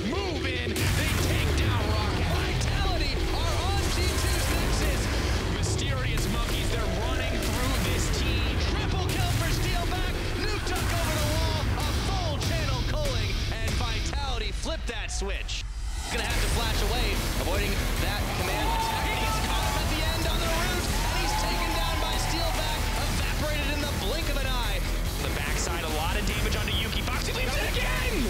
move in. They take down Rocket. Vitality are on G2's Nexus. Mysterious monkeys, they're running through this team. Triple kill for Steelback. Nukeduck over the wall. A full channel culling. And Vitality flipped that switch. Gonna have to flash away, avoiding that command attack. He's caught him at the end on the root, and he's taken down by Steelback, evaporated in the blink of an eye. The backside, a lot of damage onto Yuki. Foxy leaves it again!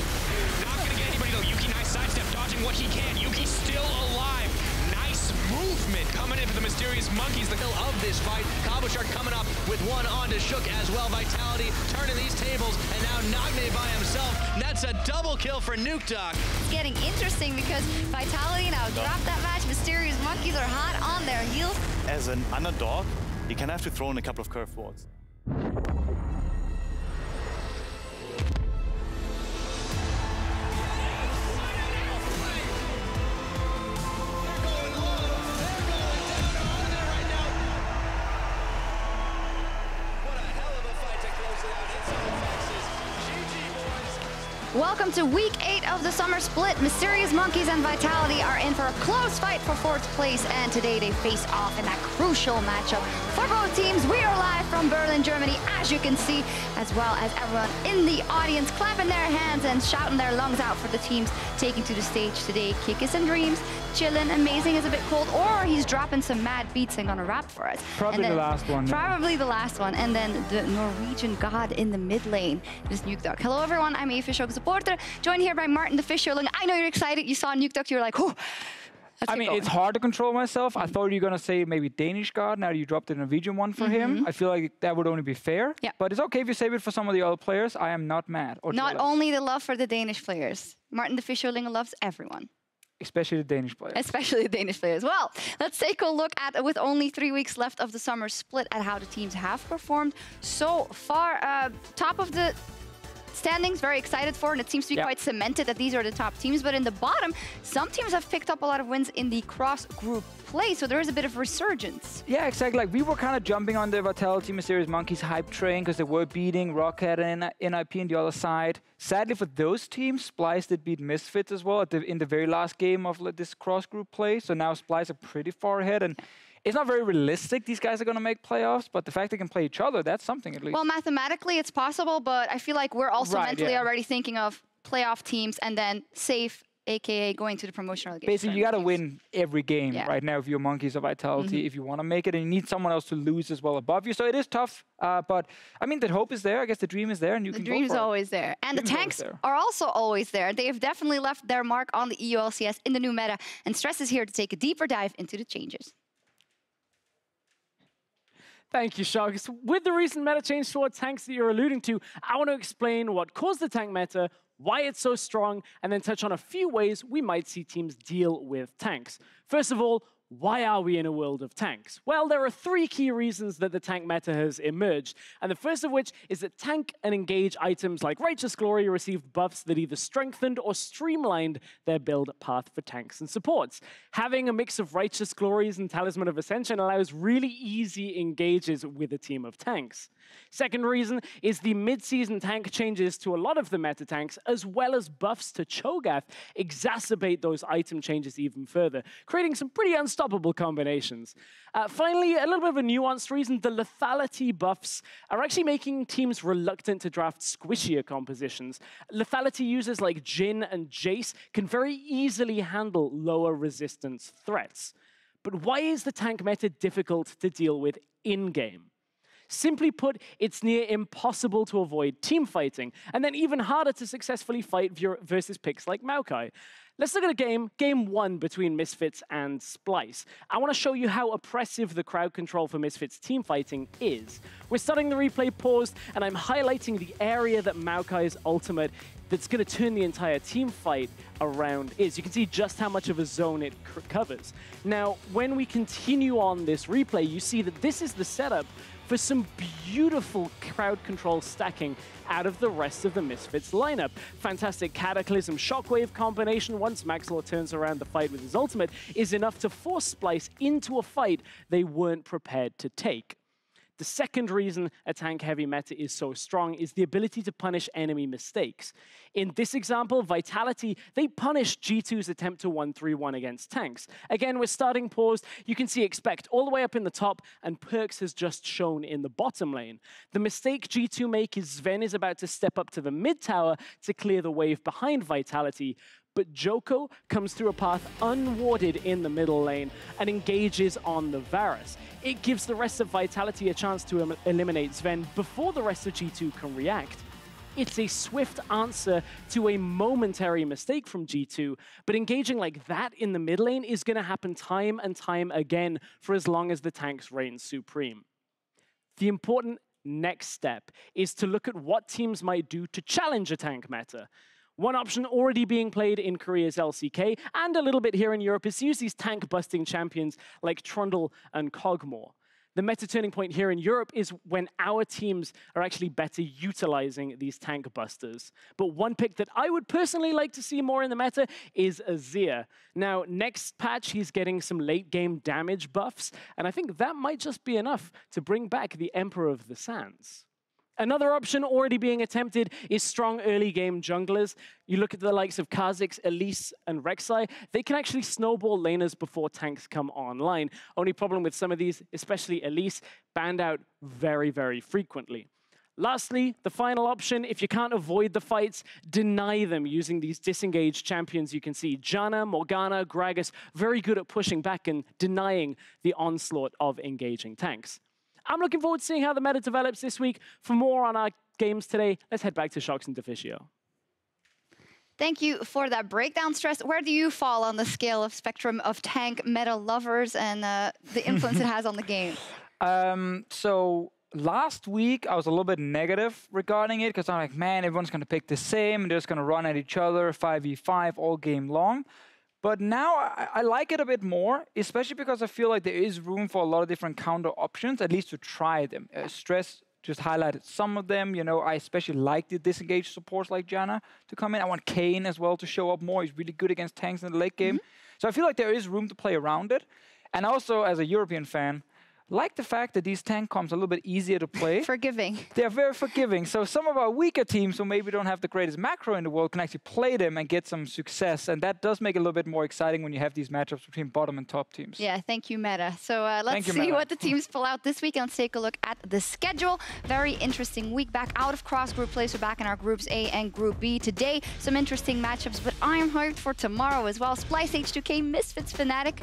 Not gonna get anybody though. Yuki, nice sidestep, dodging what he can. Yuki still alive. Nice movement coming in for the Mysterious Monkeys. The kill of this fight. Cabochard coming up with one onto Sjokz as well. Vitality turning these tables, and now Nagne by himself. That's a double kill for Nukeduck. It's getting interesting because Vitality now dropped that match. Mysterious Monkeys are hot on their heels. As an underdog, you can have to throw in a couple of curve wards. Welcome to week 8 of the summer split. Mysterious Monkeys and Vitality are in for a close fight for 4th place, and today they face off in that crucial matchup. For both teams, we are live from Berlin, Germany, as you can see, as well as everyone in the audience clapping their hands and shouting their lungs out for the teams taking to the stage today. Kikis and Dreams, chillin', amazing is a bit cold, or he's dropping some mad beats and gonna rap for us. Probably the last one. Probably the last one. And then the Norwegian god in the mid lane is Nukeduck. Hello everyone, I'm Sjokz supporter, joined here by Martin Deficio. I know you're excited. You saw Nukeduck, you were like, oh. I mean, it's hard to control myself. I thought you were going to say maybe Danish god. Now you dropped the Norwegian one for him. I feel like that would only be fair. Yeah. But it's okay if you save it for some of the other players. I am not mad. Or not jealous. only the love for the Danish players. Martin Deficio loves everyone. Especially the Danish players. Especially the Danish players. Well, let's take a look at, with only 3 weeks left of the summer split, at how the teams have performed so far. Top of the standings, very excited for, and it seems to be quite cemented that these are the top teams. But in the bottom, some teams have picked up a lot of wins in the cross-group play, so there is a bit of resurgence. Yeah, exactly. Like, we were kind of jumping on the Vitality Mysterious Monkeys hype train because they were beating Rocket and NIP on the other side. Sadly for those teams, Splice did beat Misfits as well in the very last game of this cross-group play. So now Splice are pretty far ahead, and it's not very realistic these guys are going to make playoffs, but the fact they can play each other, that's something at least. Well, mathematically it's possible, but I feel like we're also mentally already thinking of playoff teams and then safe, aka going to the promotion relegation. Basically, you got to win every game right now if you're Monkeys or Vitality, if you want to make it, and you need someone else to lose as well above you. So it is tough, but I mean, the hope is there. I guess the dream is there, and you can go for it. The dream is always there. And the tanks are also always there. They have definitely left their mark on the EU LCS in the new meta, and Stress is here to take a deeper dive into the changes. Thank you, Sjokz. With the recent meta change towards tanks that you're alluding to, I want to explain what caused the tank meta, why it's so strong, and then touch on a few ways we might see teams deal with tanks. First of all, why are we in a world of tanks? Well, there are 3 key reasons that the tank meta has emerged, and the first of which is that tank and engage items like Righteous Glory received buffs that either strengthened or streamlined their build path for tanks and supports. Having a mix of Righteous Glories and Talisman of Ascension allows really easy engages with a team of tanks. Second reason is the mid-season tank changes to a lot of the meta tanks, as well as buffs to Cho'Gath, exacerbate those item changes even further, creating some pretty unstoppable combinations. Finally, a little bit of a nuanced reason, the lethality buffs are actually making teams reluctant to draft squishier compositions. Lethality users like Jhin and Jace can very easily handle lower resistance threats. But why is the tank meta difficult to deal with in-game? Simply put, it's near impossible to avoid team fighting, and then even harder to successfully fight versus picks like Maokai. Let's look at a game 1 between Misfits and Splice. I want to show you how oppressive the crowd control for Misfits team fighting is. We're starting the replay paused, and I'm highlighting the area that Maokai's ultimate that's going to turn the entire team fight around is. You can see just how much of a zone it covers. Now, when we continue on this replay, you see that this is the setup for some beautiful crowd control stacking out of the rest of the Misfits lineup. Fantastic Cataclysm Shockwave combination once Maxwell turns around the fight with his ultimate is enough to force Splice into a fight they weren't prepared to take. The second reason a tank-heavy meta is so strong is the ability to punish enemy mistakes. In this example, Vitality, they punished G2's attempt to 1-3-1 against tanks. Again, we're starting paused. You can see Expect all the way up in the top, and Perks has just shown in the bottom lane. The mistake G2 make is Sven is about to step up to the mid tower to clear the wave behind Vitality, but Djoko comes through a path unwarded in the middle lane and engages on the Varus. It gives the rest of Vitality a chance to eliminate Sven before the rest of G2 can react. It's a swift answer to a momentary mistake from G2, but engaging like that in the mid lane is going to happen time and time again for as long as the tanks reign supreme. The important next step is to look at what teams might do to challenge a tank meta. One option already being played in Korea's LCK, and a little bit here in Europe, is to use these tank-busting champions like Trundle and Cozq. The meta turning point here in Europe is when our teams are actually better utilizing these tank busters. But one pick that I would personally like to see more in the meta is Azir. Now, next patch, he's getting some late-game damage buffs, and I think that might just be enough to bring back the Emperor of the Sands. Another option already being attempted is strong early-game junglers. You look at the likes of Kha'Zix, Elise, and Rek'Sai, they can actually snowball laners before tanks come online. Only problem with some of these, especially Elise, banned out very, very frequently. Lastly, the final option, if you can't avoid the fights, deny them using these disengaged champions. You can see Janna, Morgana, Gragas, very good at pushing back and denying the onslaught of engaging tanks. I'm looking forward to seeing how the meta develops this week. For more on our games today, let's head back to Sjokz and Deficio. Thank you for that breakdown, Stress. Where do you fall on the scale of spectrum of tank meta lovers and the influence it has on the game? So last week, I was a little bit negative regarding it because I'm like, man, everyone's going to pick the same and they're just going to run at each other 5v5 all game long. But now I like it a bit more, especially because I feel like there is room for a lot of different counter options, at least to try them. Stress just highlighted some of them. You know, I especially like the disengaged supports like Janna to come in. I want Kane as well to show up more. He's really good against tanks in the late game. So I feel like there is room to play around it. And also, as a European fan, like the fact that these tank comps are a little bit easier to play. Forgiving. They're very forgiving. So some of our weaker teams who maybe don't have the greatest macro in the world can actually play them and get some success. And that does make it a little bit more exciting when you have these matchups between bottom and top teams. Yeah, thank you, Meta. So let's see what the teams pull out this week. Let's take a look at the schedule. Very interesting week. Back out of cross-group play, so back in our Groups A and Group B. Today, some interesting matchups, but I'm hyped for tomorrow as well. Splyce, H2K, Misfits, Fnatic.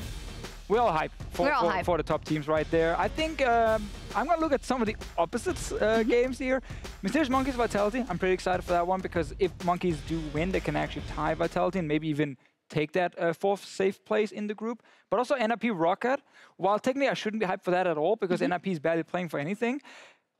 We're all hyped for the top teams right there. I think I'm going to look at some of the opposites games here. Mysterious Monkeys, Vitality. I'm pretty excited for that one because if Monkeys do win, they can actually tie Vitality and maybe even take that fourth safe place in the group. But also NIP Rocket. While technically I shouldn't be hyped for that at all because NIP is barely playing for anything,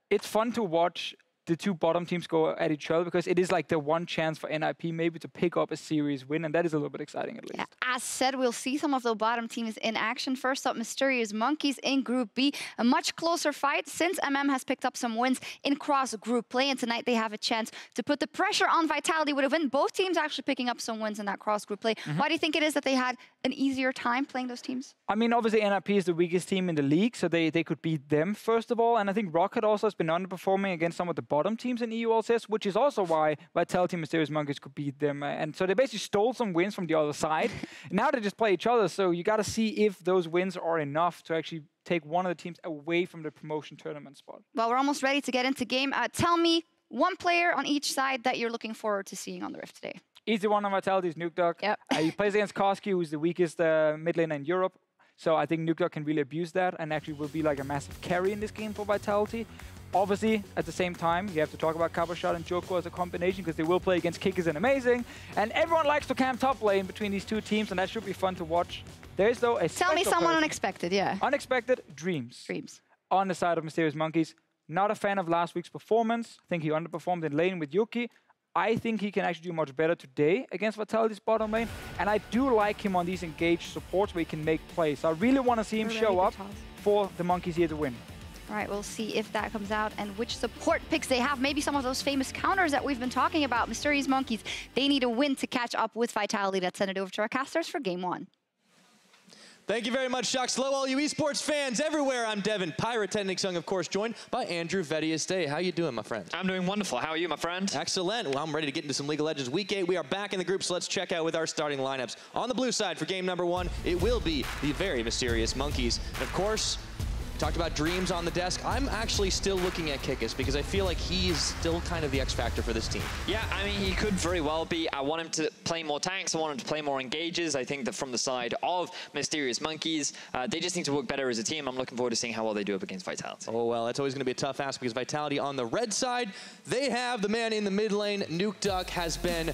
it's fun to watch the two bottom teams go at each other because it is like the one chance for NIP maybe to pick up a series win, and that is a little bit exciting at least. Yeah, as said, we'll see some of the bottom teams in action. First up, Mysterious Monkeys in Group B. A much closer fight since MM has picked up some wins in cross-group play, and tonight they have a chance to put the pressure on Vitality with a win. Both teams actually picking up some wins in that cross-group play. Why do you think it is that they had an easier time playing those teams? I mean, obviously NIP is the weakest team in the league, so they could beat them first of all, and I think Rocket also has been underperforming against some of the bottom teams in EU LCS, which is also why Vitality and Mysterious Monkeys could beat them. And so they basically stole some wins from the other side. Now they just play each other, so you got to see if those wins are enough to actually take one of the teams away from the promotion tournament spot. Well, we're almost ready to get into game. Tell me one player on each side that you're looking forward to seeing on the Rift today. Easy one on Vitality is Nukeduck. Yep. He plays against Cozq, who's the weakest mid laner in Europe. So I think Nukeduck can really abuse that and actually will be like a massive carry in this game for Vitality. Obviously, at the same time, you have to talk about Cabochard and Djoko as a combination because they will play against Kikis and Amazing. And everyone likes to camp top lane between these two teams, and that should be fun to watch. There is, though, a Tell me someone unexpected, yeah. Unexpected, Dreams. Dreams. On the side of Mysterious Monkeys. Not a fan of last week's performance. I think he underperformed in lane with Yuki. I think he can actually do much better today against Vitality's bottom lane. And I do like him on these engaged supports where he can make plays. So I really want to see him show up for the Monkeys here to win. All right, we'll see if that comes out and which support picks they have. Maybe some of those famous counters that we've been talking about. Mysterious Monkeys, they need a win to catch up with Vitality. Let's send it over to our casters for game one. Thank you very much, Sjokz. Hello, all you esports fans everywhere. I'm Devin, PiraTechnics Young, of course, joined by Andrew Vedius Day. How you doing, my friend? I'm doing wonderful. How are you, my friend? Excellent. Well, I'm ready to get into some League of Legends Week 8. We are back in the group, so let's check out with our starting lineups. On the blue side for game number 1, it will be the very mysterious Monkeys. And of course, talked about dreams on the desk. I'm actually still looking at Kikis because I feel like he's still kind of the X factor for this team. Yeah, I mean, he could very well be. I want him to play more tanks. I want him to play more engages. I think that from the side of Mysterious Monkeys, they just need to work better as a team. I'm looking forward to seeing how well they do up against Vitality. Oh, well, that's always going to be a tough ask because Vitality on the red side, they have the man in the mid lane. Nukeduck has been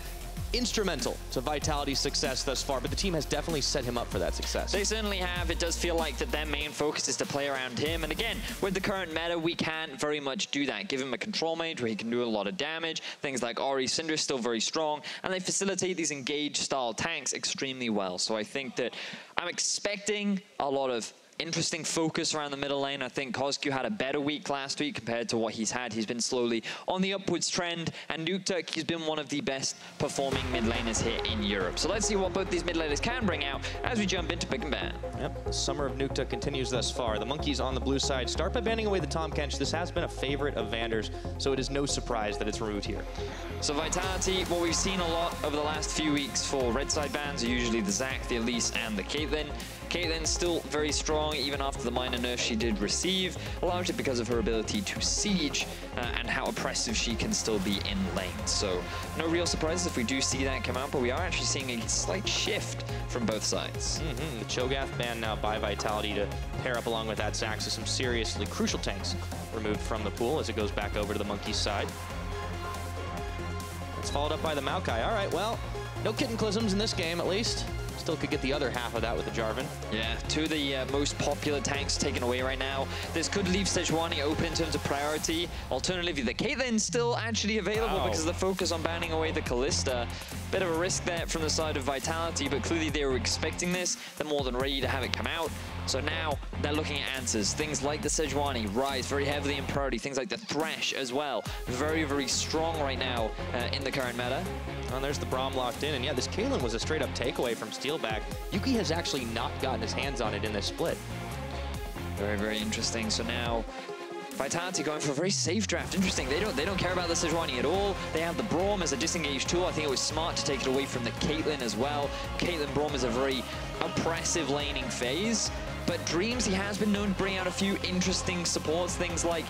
instrumental to Vitality's success thus far, but the team has definitely set him up for that success. They certainly have. It does feel like that their main focus is to play around him. And again, with the current meta, we can't very much do that. Give him a control mage where he can do a lot of damage. Things like Ori, Syndra is still very strong, and they facilitate these engage style tanks extremely well. So I think that I'm expecting a lot of interesting focus around the middle lane. I think Cozq had a better week last week compared to what he's had. He's been slowly on the upwards trend, and Nukeduck, he's been one of the best performing mid laners here in Europe. So let's see what both these mid laners can bring out as we jump into pick and ban. Yep, the summer of Nukeduck continues thus far. The Monkeys on the blue side start by banning away the Tahm Kench. This has been a favorite of Vander's, so it is no surprise that it's removed here. So Vitality, what we've seen a lot over the last few weeks for red side bans are usually the Zac, the Elise, and the Caitlyn. Caitlyn's still very strong, even after the minor nerf she did receive, largely because of her ability to siege and how oppressive she can still be in lane. So no real surprises if we do see that come out, but we are actually seeing a slight shift from both sides. The Cho'Gath ban now by Vitality to pair up along with that Zac, so some seriously crucial tanks removed from the pool as it goes back over to the Monkeys side. It's followed up by the Maokai. All right, well, no Cataclysms in this game at least. Still could get the other half of that with the Jarvan. Yeah, two of the most popular tanks taken away right now. This could leave Sejuani open in terms of priority. Alternatively, the Caitlyn's still actually available because of the focus on banning away the Kalista. Bit of a risk there from the side of Vitality, but clearly they were expecting this. They're more than ready to have it come out. So now they're looking at answers. Things like the Sejuani rise very heavily in priority. Things like the Thresh as well. Very, very strong right now in the current meta. And there's the Braum locked in. And yeah, this Caitlyn was a straight up takeaway from Steelback. Yuki has actually not gotten his hands on it in this split. Very, very interesting. So now Vitality going for a very safe draft. Interesting. They don't care about the Sejuani at all. They have the Braum as a disengage tool. I think it was smart to take it away from the Caitlyn as well. Caitlyn Braum is a very oppressive laning phase. But Dreams, he has been known to bring out a few interesting supports. Things like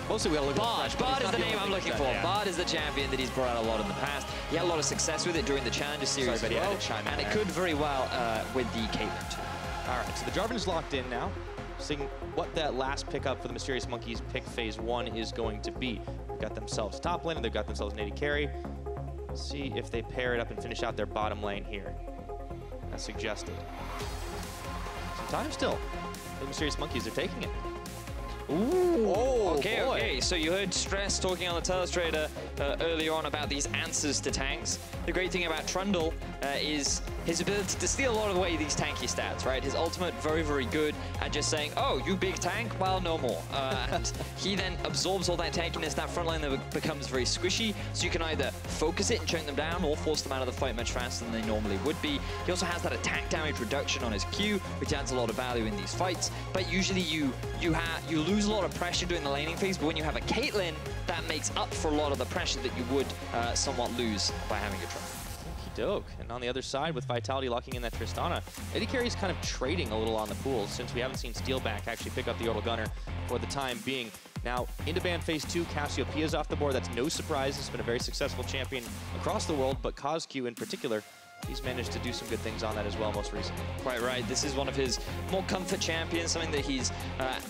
mostly we gotta look Bard. at Bard is the name I'm looking for. Yeah. Bard is the champion that he's brought out a lot in the past. He had a lot of success with it during the Challenger Series as well, and it could very well with the Caitlyn too. All right, so the Jarvan is locked in now. Seeing what that last pickup for the Mysterious Monkeys pick phase 1 is going to be. They've got themselves top lane, and they've got themselves an AD carry. Let's see if they pair it up and finish out their bottom lane here, as suggested. Some time still. The Mysterious Monkeys are taking it. Ooh, okay. So you heard Stress talking on the Telestrator earlier on about these answers to tanks. The great thing about Trundle is his ability to steal a lot of away these tanky stats, right? His ultimate, very, very good at just saying, oh, you big tank? Well, no more. And he then absorbs all that tankiness. That front line that becomes very squishy, so you can either focus it and chunk them down or force them out of the fight much faster than they normally would be. He also has that attack damage reduction on his Q, which adds a lot of value in these fights. But usually you lose a lot of pressure during the laning phase, but when you have a Caitlyn, that makes up for a lot of the pressure that you would somewhat lose by having a Trundle. Doke. And on the other side, with Vitality locking in that Tristana, AD Carry's kind of trading a little on the pool since we haven't seen Steelback actually pick up the Yordle Gunner for the time being. Now, into ban phase 2, Cassiopeia's off the board. That's no surprise. It's been a very successful champion across the world, but Cozq in particular, he's managed to do some good things on that as well most recently. Quite right. This is one of his more comfort champions, something that he's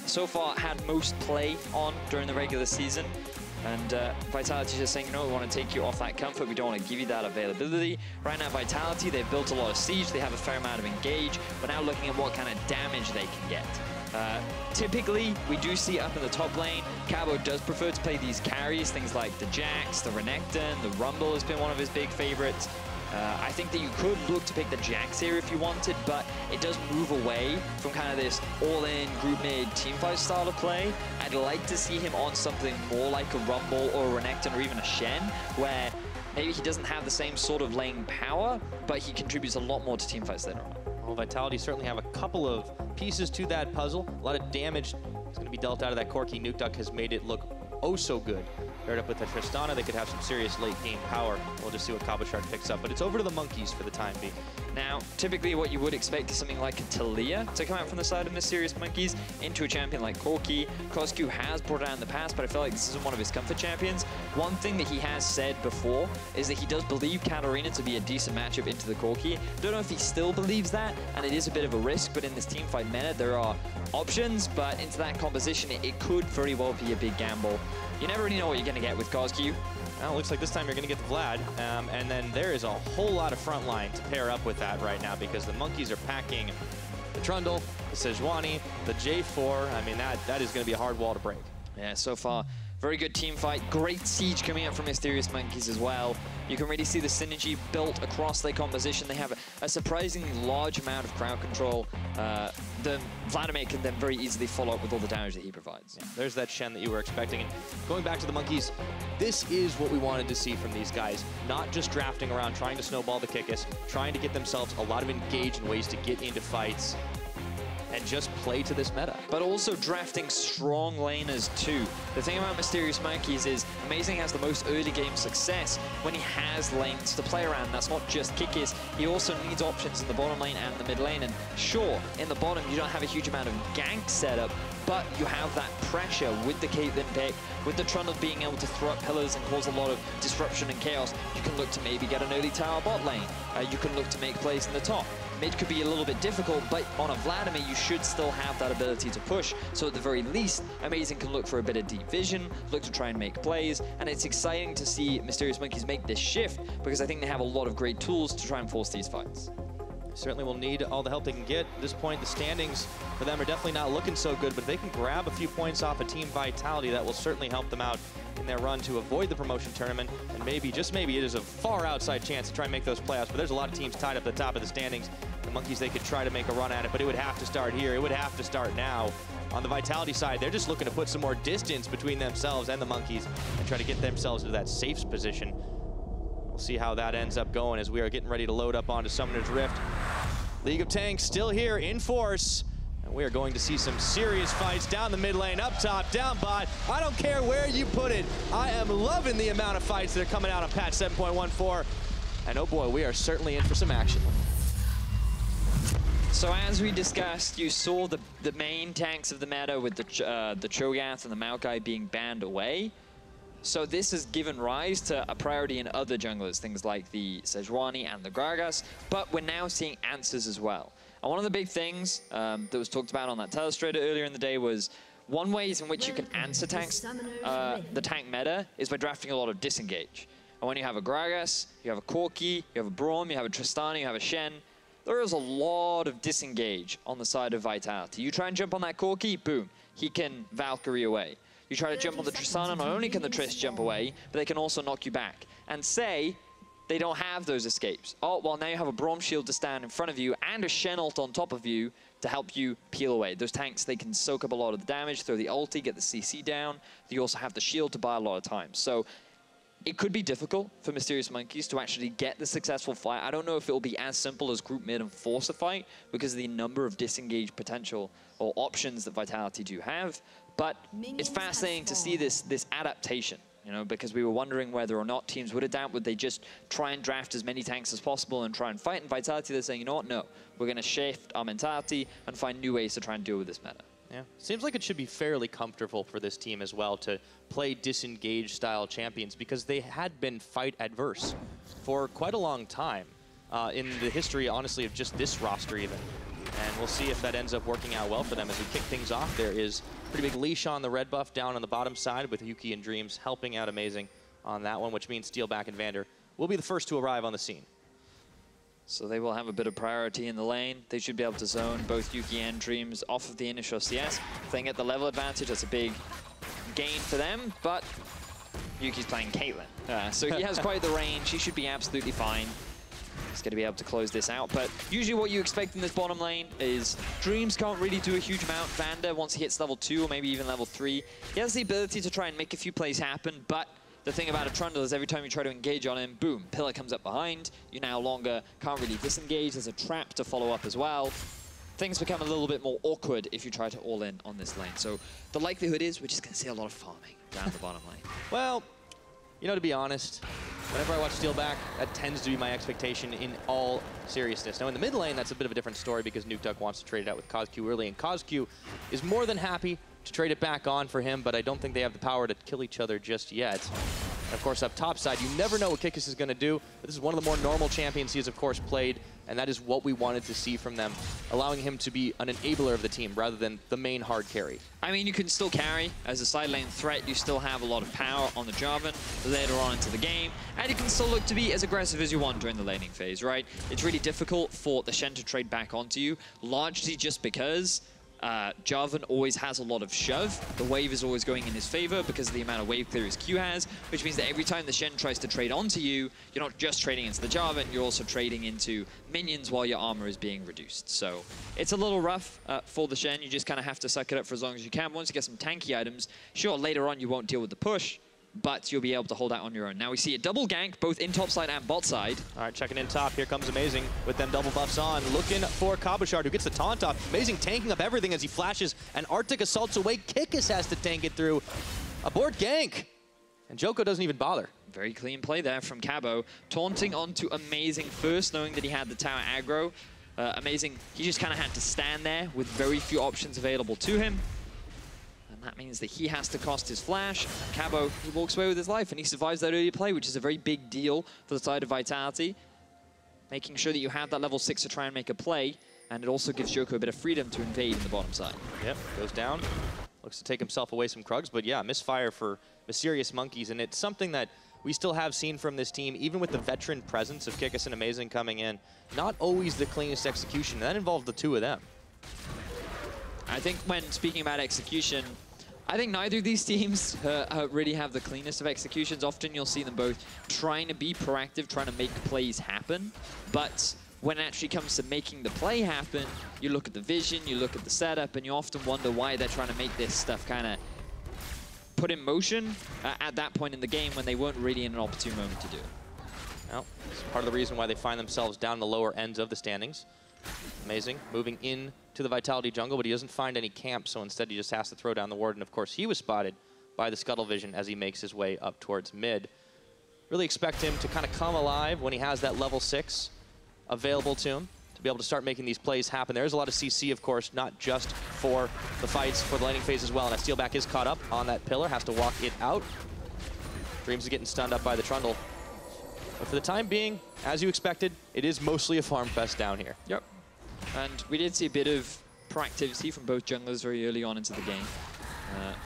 so far had most play on during the regular season. And Vitality just saying, no, we want to take you off that comfort. We don't want to give you that availability. Right now, Vitality, they've built a lot of siege. They have a fair amount of engage. We're now looking at what kind of damage they can get. Typically, we do see up in the top lane, Cabo does prefer to play these carries, things like the Jax, the Renekton, the Rumble has been one of his big favorites. I think that you could look to pick the Jax here if you wanted, but it does move away from kind of this all-in, group mid, teamfight style of play. I'd like to see him on something more like a Rumble or a Renekton or even a Shen, where maybe he doesn't have the same sort of lane power, but he contributes a lot more to teamfights later on. Well, Vitality certainly have a couple of pieces to that puzzle. A lot of damage is going to be dealt out of that Corki. Nukeduck has made it look oh so good. Paired up with the Tristana, they could have some serious late game power. We'll just see what Cabochard picks up, but it's over to the monkeys for the time being. Now, typically what you would expect is something like a Talia to come out from the side of Mysterious Monkeys into a champion like Corki. Cozq has brought it out in the past, but I feel like this isn't one of his comfort champions. One thing that he has said before is that he does believe Katarina to be a decent matchup into the Corki. Don't know if he still believes that, and it is a bit of a risk, but in this teamfight meta, there are options, but into that composition, it could very well be a big gamble. You never really know what you're going to get with Cozq. Well, it looks like this time you're going to get the Vlad, and then there is a whole lot of front line to pair up with that right now because the monkeys are packing the Trundle, the Sejuani, the J4. I mean, that is going to be a hard wall to break. Yeah, so far, very good team fight. Great siege coming out from Mysterious Monkeys as well. You can really see the synergy built across their composition. They have a surprisingly large amount of crowd control. The Vladimir can then very easily follow up with all the damage that he provides. Yeah, there's that Shen that you were expecting. And going back to the monkeys, this is what we wanted to see from these guys. Not just drafting around, trying to snowball the Kikis, trying to get themselves a lot of engaged in ways to get into fights and just play to this meta. But also drafting strong laners too. The thing about Mysterious Monkeys is Amazing has the most early game success when he has lanes to play around. That's not just Kikis, he also needs options in the bottom lane and the mid lane. And sure, in the bottom you don't have a huge amount of gank setup, but you have that pressure with the Caitlyn pick, with the Trundle being able to throw up pillars and cause a lot of disruption and chaos. You can look to maybe get an early tower bot lane. You can look to make plays in the top. Mid could be a little bit difficult, but on a Vladimir, you should still have that ability to push. So at the very least, Amazing can look for a bit of deep vision, look to try and make plays, and it's exciting to see Mysterious Monkeys make this shift because I think they have a lot of great tools to try and force these fights. Certainly will need all the help they can get. At this point, the standings for them are definitely not looking so good, but if they can grab a few points off of Team Vitality, that will certainly help them out in their run to avoid the promotion tournament, and maybe, just maybe, it is a far outside chance to try and make those playoffs, but there's a lot of teams tied up at the top of the standings. The monkeys, they could try to make a run at it, but it would have to start here. It would have to start now. On the Vitality side, they're just looking to put some more distance between themselves and the monkeys and try to get themselves into that safe position. We'll see how that ends up going as we are getting ready to load up onto Summoner's Rift. League of Tanks still here in force. And we are going to see some serious fights down the mid lane, up top, down bot. I don't care where you put it. I am loving the amount of fights that are coming out on patch 7.14. And oh boy, we are certainly in for some action. So as we discussed, you saw the main tanks of the meta with the Cho'Gath and the Maokai being banned away. So this has given rise to a priority in other junglers, things like the Sejuani and the Gragas, but we're now seeing answers as well. And one of the big things that was talked about on that Telestrator earlier in the day was one ways in which you can answer tanks, the tank meta, is by drafting a lot of disengage. And when you have a Gragas, you have a Corki, you have a Braum, you have a Tristana, you have a Shen, there is a lot of disengage on the side of Vitality. You try and jump on that Corki, boom, he can Valkyrie away. You try to jump on the Tristana, not only can the Trist jump away, but they can also knock you back. And say they don't have those escapes. Oh, well, now you have a Braum shield to stand in front of you and a Shen ult on top of you to help you peel away. Those tanks, they can soak up a lot of the damage, throw the ulti, get the CC down. You also have the shield to buy a lot of time. So it could be difficult for Mysterious Monkeys to actually get the successful fight. I don't know if it will be as simple as group mid and force a fight because of the number of disengage potential or options that Vitality do have. But it's fascinating to see this adaptation, you know, because we were wondering whether or not teams would adapt. Would they just try and draft as many tanks as possible and try and fight? And Vitality, they're saying, you know what, no. We're going to shift our mentality and find new ways to try and deal with this meta. Yeah, seems like it should be fairly comfortable for this team as well to play disengaged style champions because they had been fight adverse for quite a long time in the history, honestly, of just this roster even. And we'll see if that ends up working out well for them as we kick things off. There is a pretty big leash on the red buff down on the bottom side with Yuki and Dreams helping out Amazing on that one, which means Steelback and Vander will be the first to arrive on the scene. So they will have a bit of priority in the lane. They should be able to zone both Yuki and Dreams off of the initial CS. If they can get the level advantage, that's a big gain for them, but Yuki's playing Caitlyn. So he has quite the range. He should be absolutely fine. He's going to be able to close this out, but usually what you expect in this bottom lane is Dreams can't really do a huge amount. Vander, once he hits level 2 or maybe even level 3, he has the ability to try and make a few plays happen, but the thing about a Trundle is every time you try to engage on him, boom, pillar comes up behind. You now longer can't really disengage. There's a trap to follow up as well. Things become a little bit more awkward if you try to all in on this lane. So the likelihood is we're just going to see a lot of farming down the bottom lane. Well, you know, to be honest, whenever I watch Steelback, that tends to be my expectation in all seriousness. Now, in the mid lane, that's a bit of a different story because Nukeduck wants to trade it out with Cozq early, and Cozq is more than happy to trade it back on for him, but I don't think they have the power to kill each other just yet. And of course, up top side, you never know what Kikis is going to do, but this is one of the more normal champions he has, of course, played, and that is what we wanted to see from them, allowing him to be an enabler of the team rather than the main hard carry. I mean, you can still carry. As a side lane threat, you still have a lot of power on the Jarvan later on into the game, and you can still look to be as aggressive as you want during the laning phase, right? It's really difficult for the Shen to trade back onto you, largely just because Jarvan always has a lot of shove. The wave is always going in his favor because of the amount of wave clear his Q has, which means that every time the Shen tries to trade onto you, you're not just trading into the Jarvan, you're also trading into minions while your armor is being reduced. So it's a little rough for the Shen. You just kind of have to suck it up for as long as you can. Once you get some tanky items, sure, later on you won't deal with the push, but you'll be able to hold out on your own. Now we see a double gank, both in top side and bot side. All right, checking in top. Here comes Amazing with them double buffs on. Looking for Cabochard, who gets the taunt off. Amazing tanking up everything as he flashes, and Arctic assaults away. Kikis has to tank it through. A board gank, and Djoko doesn't even bother. Very clean play there from Cabo. Taunting onto Amazing first, knowing that he had the tower aggro. Amazing, he just kind of had to stand there with very few options available to him. That means that he has to cost his flash. Cabo, he walks away with his life, and he survives that early play, which is a very big deal for the side of Vitality. Making sure that you have that level 6 to try and make a play, and it also gives Djoko a bit of freedom to invade in the bottom side. Yep, goes down. Looks to take himself away some Krugs, but yeah, misfire for Mysterious Monkeys, and it's something that we still have seen from this team, even with the veteran presence of Kikis and Amazing coming in. Not always the cleanest execution, and that involved the two of them. I think when speaking about execution, I think neither of these teams really have the cleanest of executions. Often you'll see them both trying to be proactive, trying to make plays happen. But when it actually comes to making the play happen, you look at the vision, you look at the setup, and you often wonder why they're trying to make this stuff kind of put in motion at that point in the game when they weren't really in an opportune moment to do it. Well, it's part of the reason why they find themselves down the lower ends of the standings. Amazing, moving in to the Vitality jungle, but he doesn't find any camp, so instead he just has to throw down the ward, and of course he was spotted by the Scuttle Vision as he makes his way up towards mid. Really expect him to kind of come alive when he has that level 6 available to him, to be able to start making these plays happen. There's a lot of CC, of course, not just for the fights, for the laning phase as well, and Steelback is caught up on that pillar, has to walk it out. Dreams of getting stunned up by the Trundle. But for the time being, as you expected, it is mostly a farm fest down here. Yep. And we did see a bit of proactivity from both junglers very early on into the game.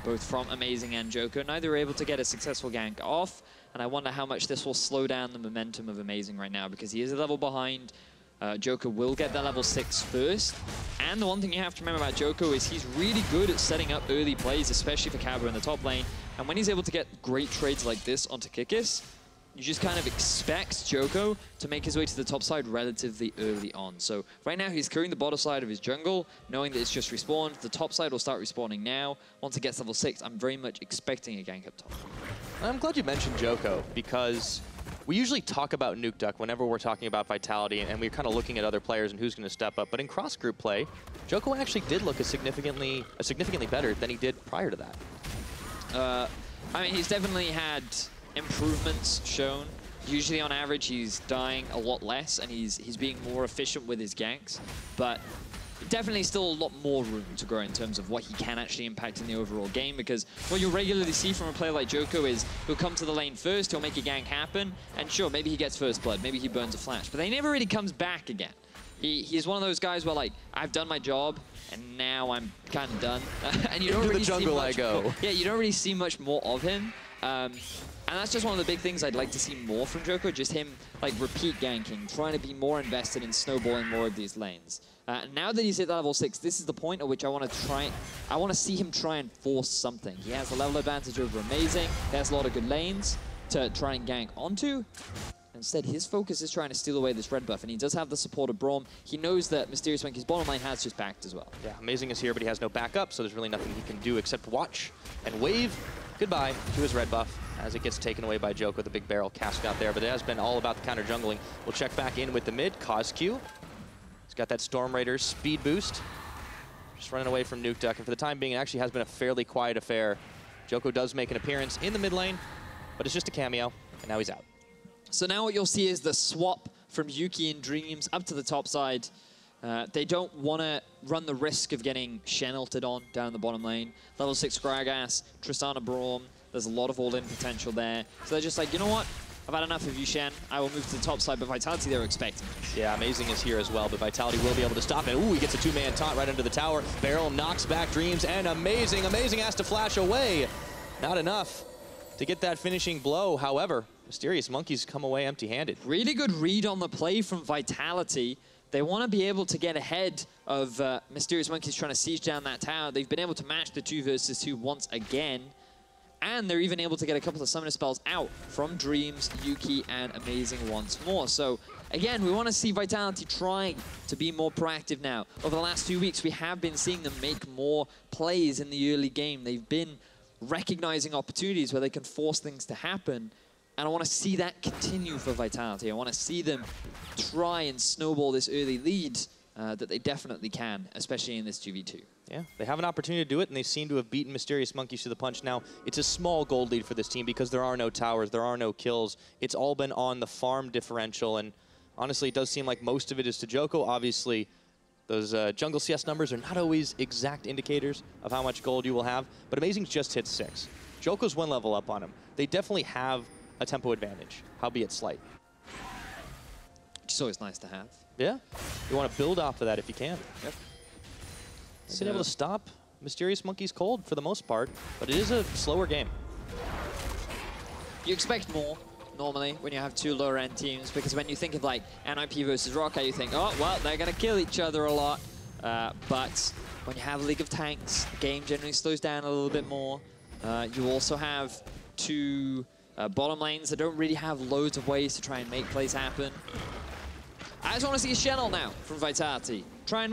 Both from Amazing and Djoko. Neither were able to get a successful gank off, and I wonder how much this will slow down the momentum of Amazing right now, because he is a level behind. Djoko will get that level 6 first. And the one thing you have to remember about Djoko is he's really good at setting up early plays, especially for Cabo in the top lane. And when he's able to get great trades like this onto Kikis, you just kind of expect Djoko to make his way to the top side relatively early on. So right now he's clearing the bottom side of his jungle, knowing that it's just respawned. The top side will start respawning now. Once it gets level 6, I'm very much expecting a gank up top. I'm glad you mentioned Djoko, because we usually talk about Nukeduck whenever we're talking about Vitality, and we're kind of looking at other players and who's going to step up. But in cross-group play, Djoko actually did look significantly better than he did prior to that. I mean, he's definitely had improvements shown. Usually on average he's dying a lot less and he's being more efficient with his ganks, but definitely still a lot more room to grow in terms of what he can actually impact in the overall game, because what you'll regularly see from a player like Djoko is he'll come to the lane first, he'll make a gank happen, and sure, maybe he gets first blood, maybe he burns a flash, but then he never really comes back again. He's one of those guys where, like, I've done my job and now I'm kind of done. And you don't really see much more. Yeah, you don't really see much more of him. And that's just one of the big things I'd like to see more from Djoko, just him like repeat ganking, trying to be more invested in snowballing more of these lanes. Now that he's hit that level 6, this is the point at which I want to see him try and force something. He has the level advantage over Amazing, he has a lot of good lanes to try and gank onto. Instead, his focus is trying to steal away this red buff, and he does have the support of Braum. He knows that Mysterious Monkey's bottom lane has just backed as well. Yeah, Amazing is here, but he has no backup, so there's really nothing he can do except watch and wave goodbye to his red buff as it gets taken away by Djoko, the big barrel cast out there. But it has been all about the counter jungling. We'll check back in with the mid. Cozq. He's got that Storm Raider speed boost. Just running away from Nukeduck. And for the time being, it actually has been a fairly quiet affair. Djoko does make an appearance in the mid lane, but it's just a cameo, and now he's out. So now what you'll see is the swap from Yuki and Dreams up to the top side. They don't want to run the risk of getting Shen ulted on down the bottom lane. Level 6 Gragas, Tristana Braum. There's a lot of all-in potential there. So they're just like, you know what? I've had enough of you, Shen. I will move to the top side, but Vitality they were expecting. Yeah, Amazing is here as well, but Vitality will be able to stop it. Ooh, he gets a two-man taunt right under the tower. Barrel knocks back Dreams, and Amazing has to flash away. Not enough to get that finishing blow. However, Mysterious Monkeys come away empty-handed. Really good read on the play from Vitality. They want to be able to get ahead of Mysterious Monkeys trying to siege down that tower. They've been able to match the 2 versus 2 once again. And they're even able to get a couple of summoner spells out from Dreams, Yuki, and Amazing once more. So, again, we want to see Vitality trying to be more proactive now. Over the last 2 weeks, we have been seeing them make more plays in the early game. They've been recognizing opportunities where they can force things to happen. And I want to see that continue for Vitality. I want to see them try and snowball this early lead that they definitely can, especially in this 2v2. Yeah, they have an opportunity to do it, and they seem to have beaten Mysterious Monkeys to the punch. Now, it's a small gold lead for this team because there are no towers, there are no kills. It's all been on the farm differential, and honestly, it does seem like most of it is to Djoko. Obviously, those jungle CS numbers are not always exact indicators of how much gold you will have, but Amazing's just hit 6. Djoko's 1 level up on him. They definitely have a tempo advantage, howbeit slight. Which is always nice to have. Yeah, you want to build off of that if you can. Yep. Been able to stop Mysterious Monkeys cold for the most part, but it is a slower game. You expect more, normally, when you have 2 lower-end teams, because when you think of, like, NIP versus Rocket, you think, oh, well, they're going to kill each other a lot. But when you have League of Tanks, the game generally slows down a little bit more. You also have 2 bottom lanes that don't really have loads of ways to try and make plays happen. I just want to see a Shen ult now from Vitality. Try and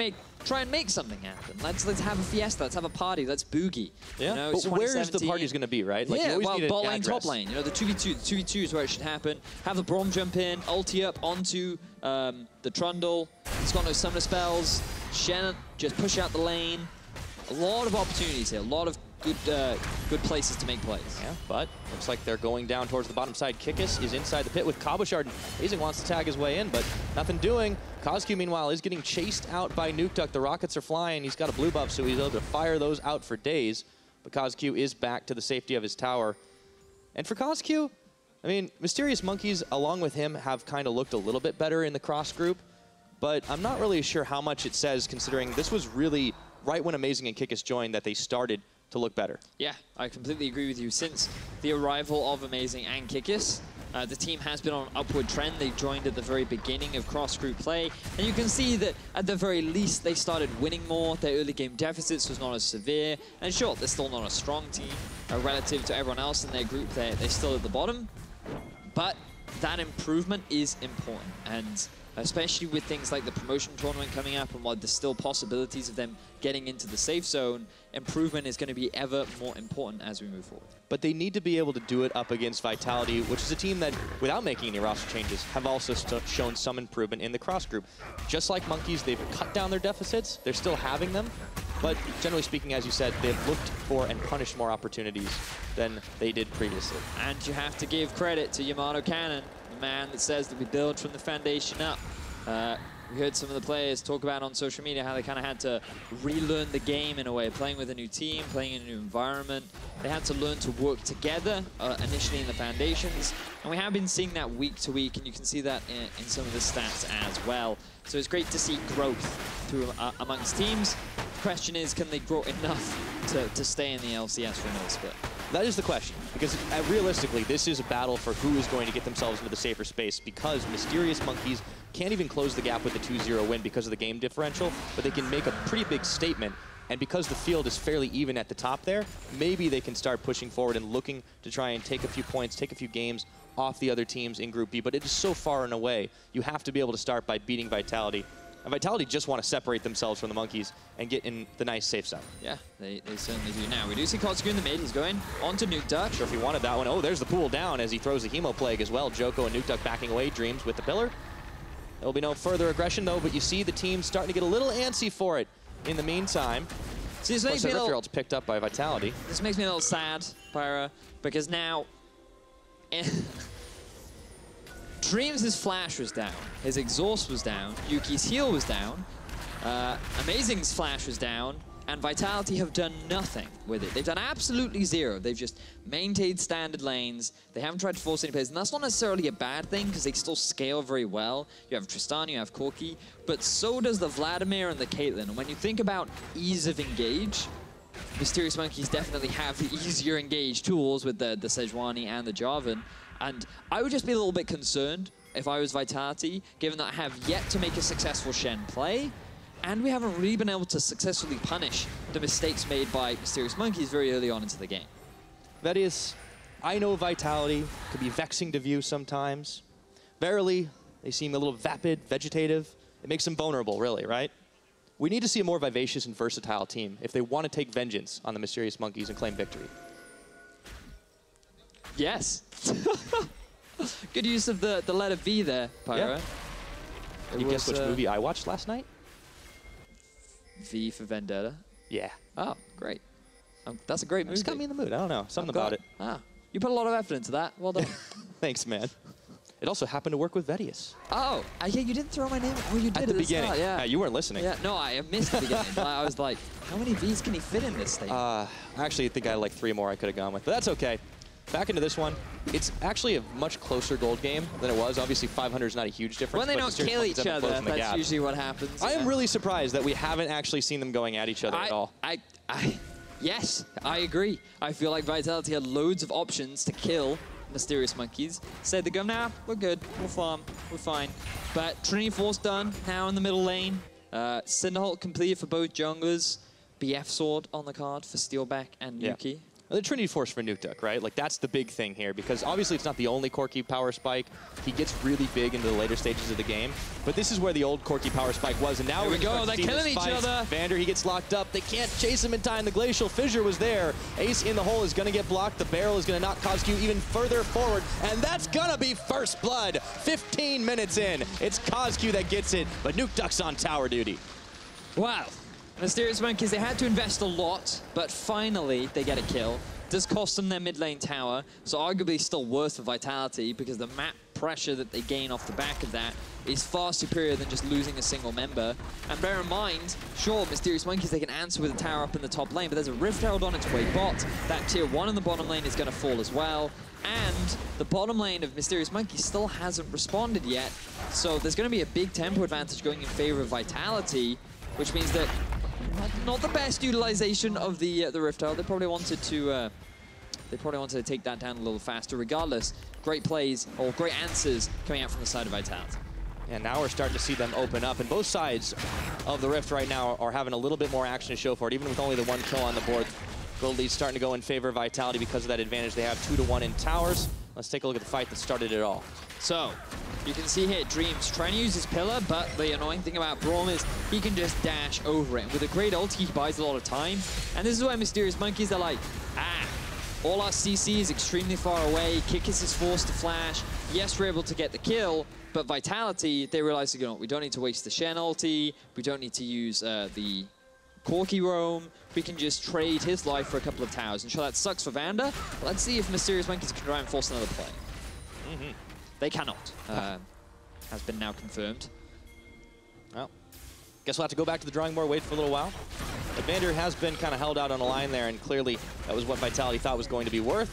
make something happen. Let's have a fiesta. Let's have a party. Let's boogie. Yeah. You know, but where is the party's going to be, right? Like, yeah. you Well, need bot an lane, address. top lane. You know, the 2v2 is where it should happen. Have the Braum jump in, ulti up onto the Trundle. He's got no summoner spells. Shen just push out the lane. A lot of opportunities here. A lot of good places to make plays. Yeah, but looks like they're going down towards the bottom side. Kikis is inside the pit with Cabochard. Amazing wants to tag his way in, but nothing doing. Cozq, meanwhile, is getting chased out by Nukeduck. The rockets are flying. He's got a blue buff, so he's able to fire those out for days. But Cozq is back to the safety of his tower. And for Cozq, I mean, Mysterious Monkeys, along with him, have kind of looked a little bit better in the cross group. But I'm not really sure how much it says, considering this was really right when Amazing and Kikis joined that they started to look better. Yeah, I completely agree with you. Since the arrival of Amazing and Kikis, the team has been on an upward trend. They joined at the very beginning of cross-group play, and you can see that at the very least they started winning more. Their early game deficits was not as severe, and sure, they're still not a strong team relative to everyone else in their group. They're still at the bottom, but that improvement is important, and especially with things like the promotion tournament coming up and while there's still possibilities of them getting into the safe zone, improvement is going to be ever more important as we move forward. But they need to be able to do it up against Vitality, which is a team that, without making any roster changes, have also shown some improvement in the cross group. Just like Monkeys, they've cut down their deficits. They're still having them. But generally speaking, as you said, they've looked for and punished more opportunities than they did previously. And you have to give credit to Yamato Cannon, the man that says that we build from the foundation up. We heard some of the players talk about on social media how they kind of had to relearn the game in a way, playing with a new team, playing in a new environment. They had to learn to work together initially in the foundations. And we have been seeing that week to week, and you can see that in some of the stats as well. So it's great to see growth through amongst teams. The question is, can they grow enough to stay in the LCS for another split? That is the question, because realistically, this is a battle for who is going to get themselves into the safer space, because Mysterious Monkeys can't even close the gap with the 2-0 win because of the game differential, but they can make a pretty big statement, and because the field is fairly even at the top there, maybe they can start pushing forward and looking to try and take a few points, take a few games off the other teams in Group B, but it is so far and away. You have to be able to start by beating Vitality. And Vitality just want to separate themselves from the Monkeys and get in the nice safe zone. Yeah, they certainly do. Now, we do see Cozq in the mid. He's going on to Nukeduck. Sure if he wanted that one. Oh, there's the pool down as he throws the Hemo Plague as well. Djoko and Nukeduck backing away. Dreams with the pillar. There will be no further aggression, though, but you see the team starting to get a little antsy for it in the meantime. See, this makes the me a little, picked up by Vitality. This makes me a little sad, Pyra, because now Dreams' flash was down, his exhaust was down, Yuki's heal was down, Amazing's flash was down, and Vitality have done nothing with it. They've done absolutely zero. They've just maintained standard lanes. They haven't tried to force any plays, and that's not necessarily a bad thing because they still scale very well. You have Tristana, you have Corki, but so does the Vladimir and the Caitlyn. And when you think about ease of engage, Mysterious Monkeys definitely have the easier engage tools with the Sejuani and the Jarvan. And I would just be a little bit concerned if I was Vitality, given that I have yet to make a successful Shen play, and we haven't really been able to successfully punish the mistakes made by Mysterious Monkeys very early on into the game. Vedius, I know Vitality could be vexing to view sometimes. Verily, they seem a little vapid, vegetative. It makes them vulnerable, really, right? We need to see a more vivacious and versatile team if they want to take vengeance on the Mysterious Monkeys and claim victory. Yes. Good use of the letter V there, Pyra. Yeah. Can you guess which movie I watched last night? V for Vendetta. Yeah. Oh, great. That's a great movie. It just got me in the mood. I don't know. Something about it. Ah, you put a lot of effort into that. Well done. Thanks, man. It also happened to work with Vedius. Oh, yeah, you didn't throw my name. Oh, you did at the beginning. Start, yeah. You weren't listening. Yeah, no, I missed the beginning. I was like, how many Vs can he fit in this thing? Actually, I think I had like 3 more I could have gone with, but that's okay. Back into this one. It's actually a much closer gold game than it was. Obviously, 500 is not a huge difference. When they don't kill each other, that's usually what happens. I am really surprised that we haven't actually seen them going at each other at all. Yes, I agree. I feel like Vitality had loads of options to kill Mysterious Monkeys. Said they go, nah, we're good, we'll farm, we're fine. But Trinity Force done, now in the middle lane. Cinderholt completed for both junglers. BF Sword on the card for Steelback and Nuki. The Trinity Force for Nukeduck, right? Like, that's the big thing here, because obviously it's not the only Corki power spike. He gets really big into the later stages of the game, but this is where the old Corki power spike was, and now here we go, they're killing each other. Vander, he gets locked up. They can't chase him in time. The Glacial Fissure was there. Ace in the hole is going to get blocked. The barrel is going to knock Cozq even further forward, and that's going to be first blood. 15 minutes in. It's Cozq that gets it, but Nukeduck's on tower duty. Wow. Mysterious Monkeys, they had to invest a lot, but finally they get a kill. Does cost them their mid lane tower, so arguably still worse for Vitality because the map pressure that they gain off the back of that is far superior than just losing a single member. And bear in mind, sure, Mysterious Monkeys, they can answer with a tower up in the top lane, but there's a Rift Herald on its way bot. That tier 1 in the bottom lane is going to fall as well. And the bottom lane of Mysterious Monkeys still hasn't responded yet, so there's going to be a big tempo advantage going in favor of Vitality, which means that not the best utilization of the Rift Herald. They probably wanted to take that down a little faster. Regardless, great plays or great answers coming out from the side of Vitality. And now we're starting to see them open up, and both sides of the Rift right now are having a little bit more action to show for it, even with only the 1 kill on the board. Gold lead's starting to go in favor of Vitality because of that advantage they have 2-1 in towers. Let's take a look at the fight that started it all. So, you can see here, Dreams trying to use his pillar, but the annoying thing about Braum is he can just dash over it. And with a great ulti, he buys a lot of time. And this is why Mysterious Monkeys are like, all our CC is extremely far away. Kikis is forced to flash. Yes, we're able to get the kill, but Vitality, they realize, you know, we don't need to waste the Shen ulti. We don't need to use the Corki roam. We can just trade his life for a couple of towers. And sure, that sucks for Vander. But let's see if Mysterious Monkeys can try and force another play. They cannot. Has been now confirmed. Well, guess we'll have to go back to the drawing board, wait for a little while. But Vander has been kind of held out on a line there, and clearly that was what Vitality thought was going to be worth.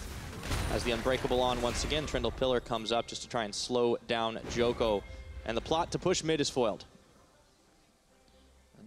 As the Unbreakable on once again, Trundle Pillar comes up just to try and slow down Djoko. And the plot to push mid is foiled.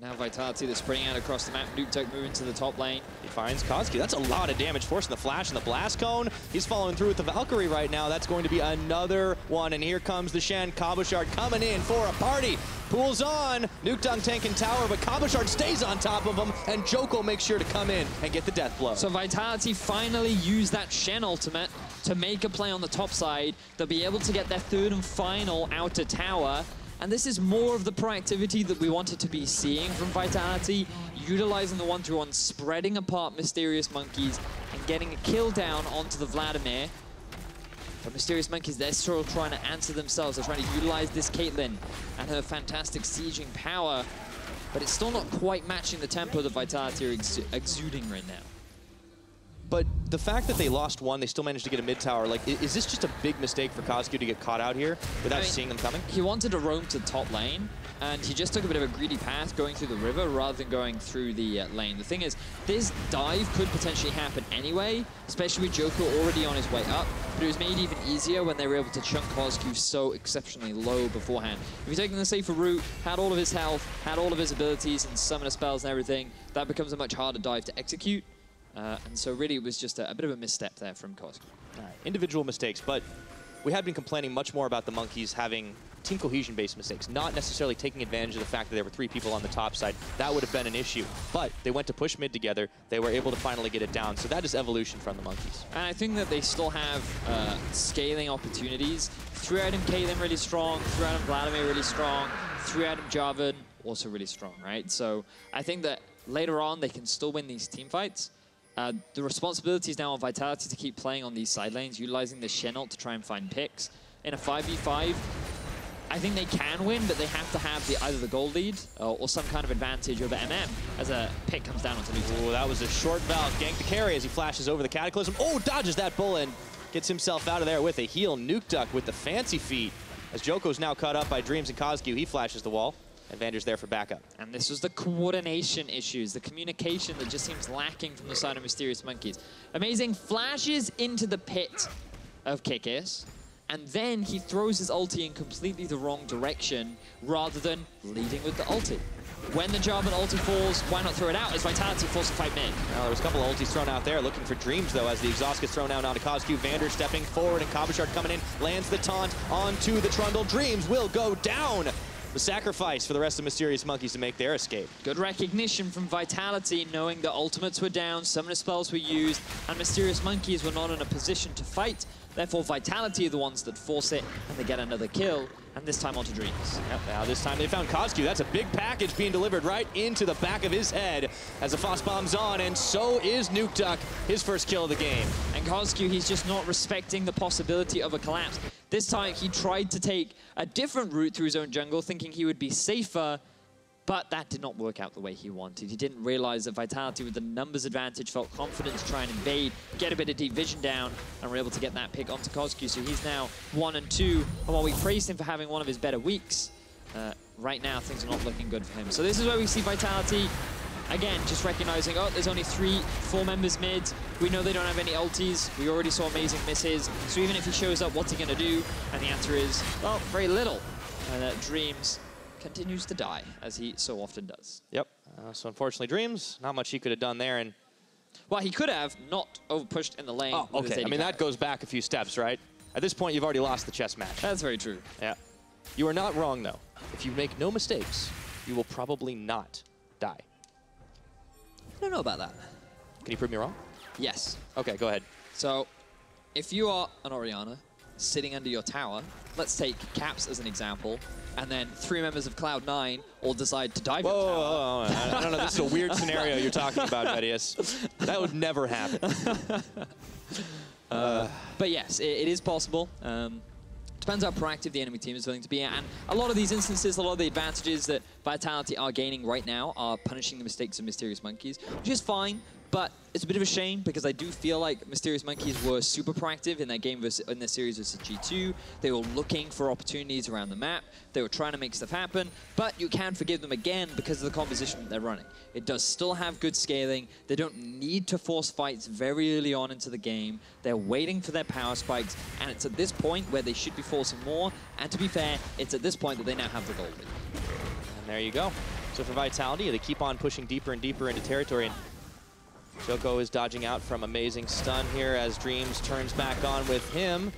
Now Vitality, they're spreading out across the map. Nukeduck moving to the top lane. He finds Cozq. That's a lot of damage forcing the flash and the blast cone. He's following through with the Valkyrie right now. That's going to be another one. And here comes the Shen. Cabochard coming in for a party. Pools on. Nukeduck tanking tower, but Cabochard stays on top of him. And Djoko makes sure to come in and get the death blow. So Vitality finally used that Shen ultimate to make a play on the top side. They'll be able to get their 3rd and final outer tower. And this is more of the proactivity that we wanted to be seeing from Vitality, utilizing the 1-3-1, spreading apart Mysterious Monkeys, and getting a kill down onto the Vladimir. But Mysterious Monkeys, they're still trying to answer themselves. They're trying to utilize this Caitlyn and her fantastic sieging power, but it's still not quite matching the tempo that Vitality are exuding right now. But the fact that they lost one, they still managed to get a mid tower. Like, is this just a big mistake for Cozq to get caught out here without seeing them coming? He wanted to roam to top lane, and he just took a bit of a greedy path going through the river rather than going through the lane. The thing is, this dive could potentially happen anyway, especially with Djoko already on his way up, but it was made even easier when they were able to chunk Cozq so exceptionally low beforehand. If you're taking the safer route, had all of his health, had all of his abilities and summoner spells and everything, that becomes a much harder dive to execute. And so really it was just a bit of a misstep there from Cozq. Individual mistakes, but we had been complaining much more about the Monkeys having team cohesion-based mistakes, not necessarily taking advantage of the fact that there were 3 people on the top side. That would have been an issue, but they went to push mid together. They were able to finally get it down, so that is evolution from the Monkeys. And I think that they still have scaling opportunities. 3-item Caitlyn really strong, 3-item Vladimir really strong, 3-item Jarvan also really strong, right? So I think that later on they can still win these team fights. The responsibility is now on Vitality to keep playing on these side lanes, utilizing the Shen ult to try and find picks. In a 5v5, I think they can win, but they have to have either the gold lead or some kind of advantage over MM as a pick comes down onto Nukeduck. Oh, that was a short Valk. Gank the carry as he flashes over the Cataclysm. Oh, dodges that bull and gets himself out of there with a heal. Nukeduck with the fancy feet. As Djoko's now caught up by Dreams and Cozq, he flashes the wall. And Vander's there for backup. And this was the coordination issues, the communication that just seems lacking from the side of Mysterious Monkeys. Amazing flashes into the pit of Kikis, and then he throws his ulti in completely the wrong direction rather than leading with the ulti. When the Jarvan ulti falls, why not throw it out as Vitality forced to fight mid? Now, there was a couple of ultis thrown out there, looking for Dreams, though, as the exhaust gets thrown out onto Cozq. Vander stepping forward, and Cabochard coming in, lands the taunt onto the Trundle. Dreams will go down. The sacrifice for the rest of Mysterious Monkeys to make their escape. Good recognition from Vitality, knowing the ultimates were down, summoner spells were used, and Mysterious Monkeys were not in a position to fight. Therefore, Vitality are the ones that force it, and they get another kill, and this time onto Dreams. Yep, now this time they found Cozq. That's a big package being delivered right into the back of his head as the Frost Bomb's on, and so is Nukeduck, his first kill of the game. And Cozq, he's just not respecting the possibility of a collapse. This time, he tried to take a different route through his own jungle, thinking he would be safer, but that did not work out the way he wanted. He didn't realize that Vitality, with the numbers advantage, felt confident to try and invade, get a bit of deep vision down, and were able to get that pick onto Cozq. So he's now 1-2, and while we praised him for having one of his better weeks, right now things are not looking good for him. So this is where we see Vitality, again, just recognizing, oh, there's only 3-4 members mid. We know they don't have any ultis. We already saw amazing misses. So even if he shows up, what's he going to do? And the answer is, well, very little. And Dreams continues to die, as he so often does. Yep. So unfortunately, Dreams, not much he could have done there. And well, he could have not over-pushed in the lane. Oh, okay. I mean, that goes back a few steps, right? At this point, you've already lost the chess match. That's very true. Yeah. You are not wrong, though. If you make no mistakes, you will probably not die. I don't know about that. Can you prove me wrong? Yes. Okay, go ahead. So, if you are an Orianna sitting under your tower, let's take Caps as an example, and then 3 members of Cloud9 all decide to dive your tower. Whoa. I don't know, this is a weird scenario you're talking about, Vedius. That would never happen. But yes, it is possible. Depends how proactive the enemy team is willing to be. And a lot of these instances, a lot of the advantages that Vitality are gaining right now are punishing the mistakes of Mysterious Monkeys, which is fine. But it's a bit of a shame because I do feel like Mysterious Monkeys were super proactive in their game in their series versus G2. They were looking for opportunities around the map. They were trying to make stuff happen. But you can forgive them again because of the composition that they're running. It does still have good scaling. They don't need to force fights very early on into the game. They're waiting for their power spikes. And it's at this point where they should be forcing more. And to be fair, it's at this point that they now have the gold lead. And there you go. So for Vitality, they keep on pushing deeper and deeper into territory. And Djoko is dodging out from amazing stun here as Dreams turns back on with him.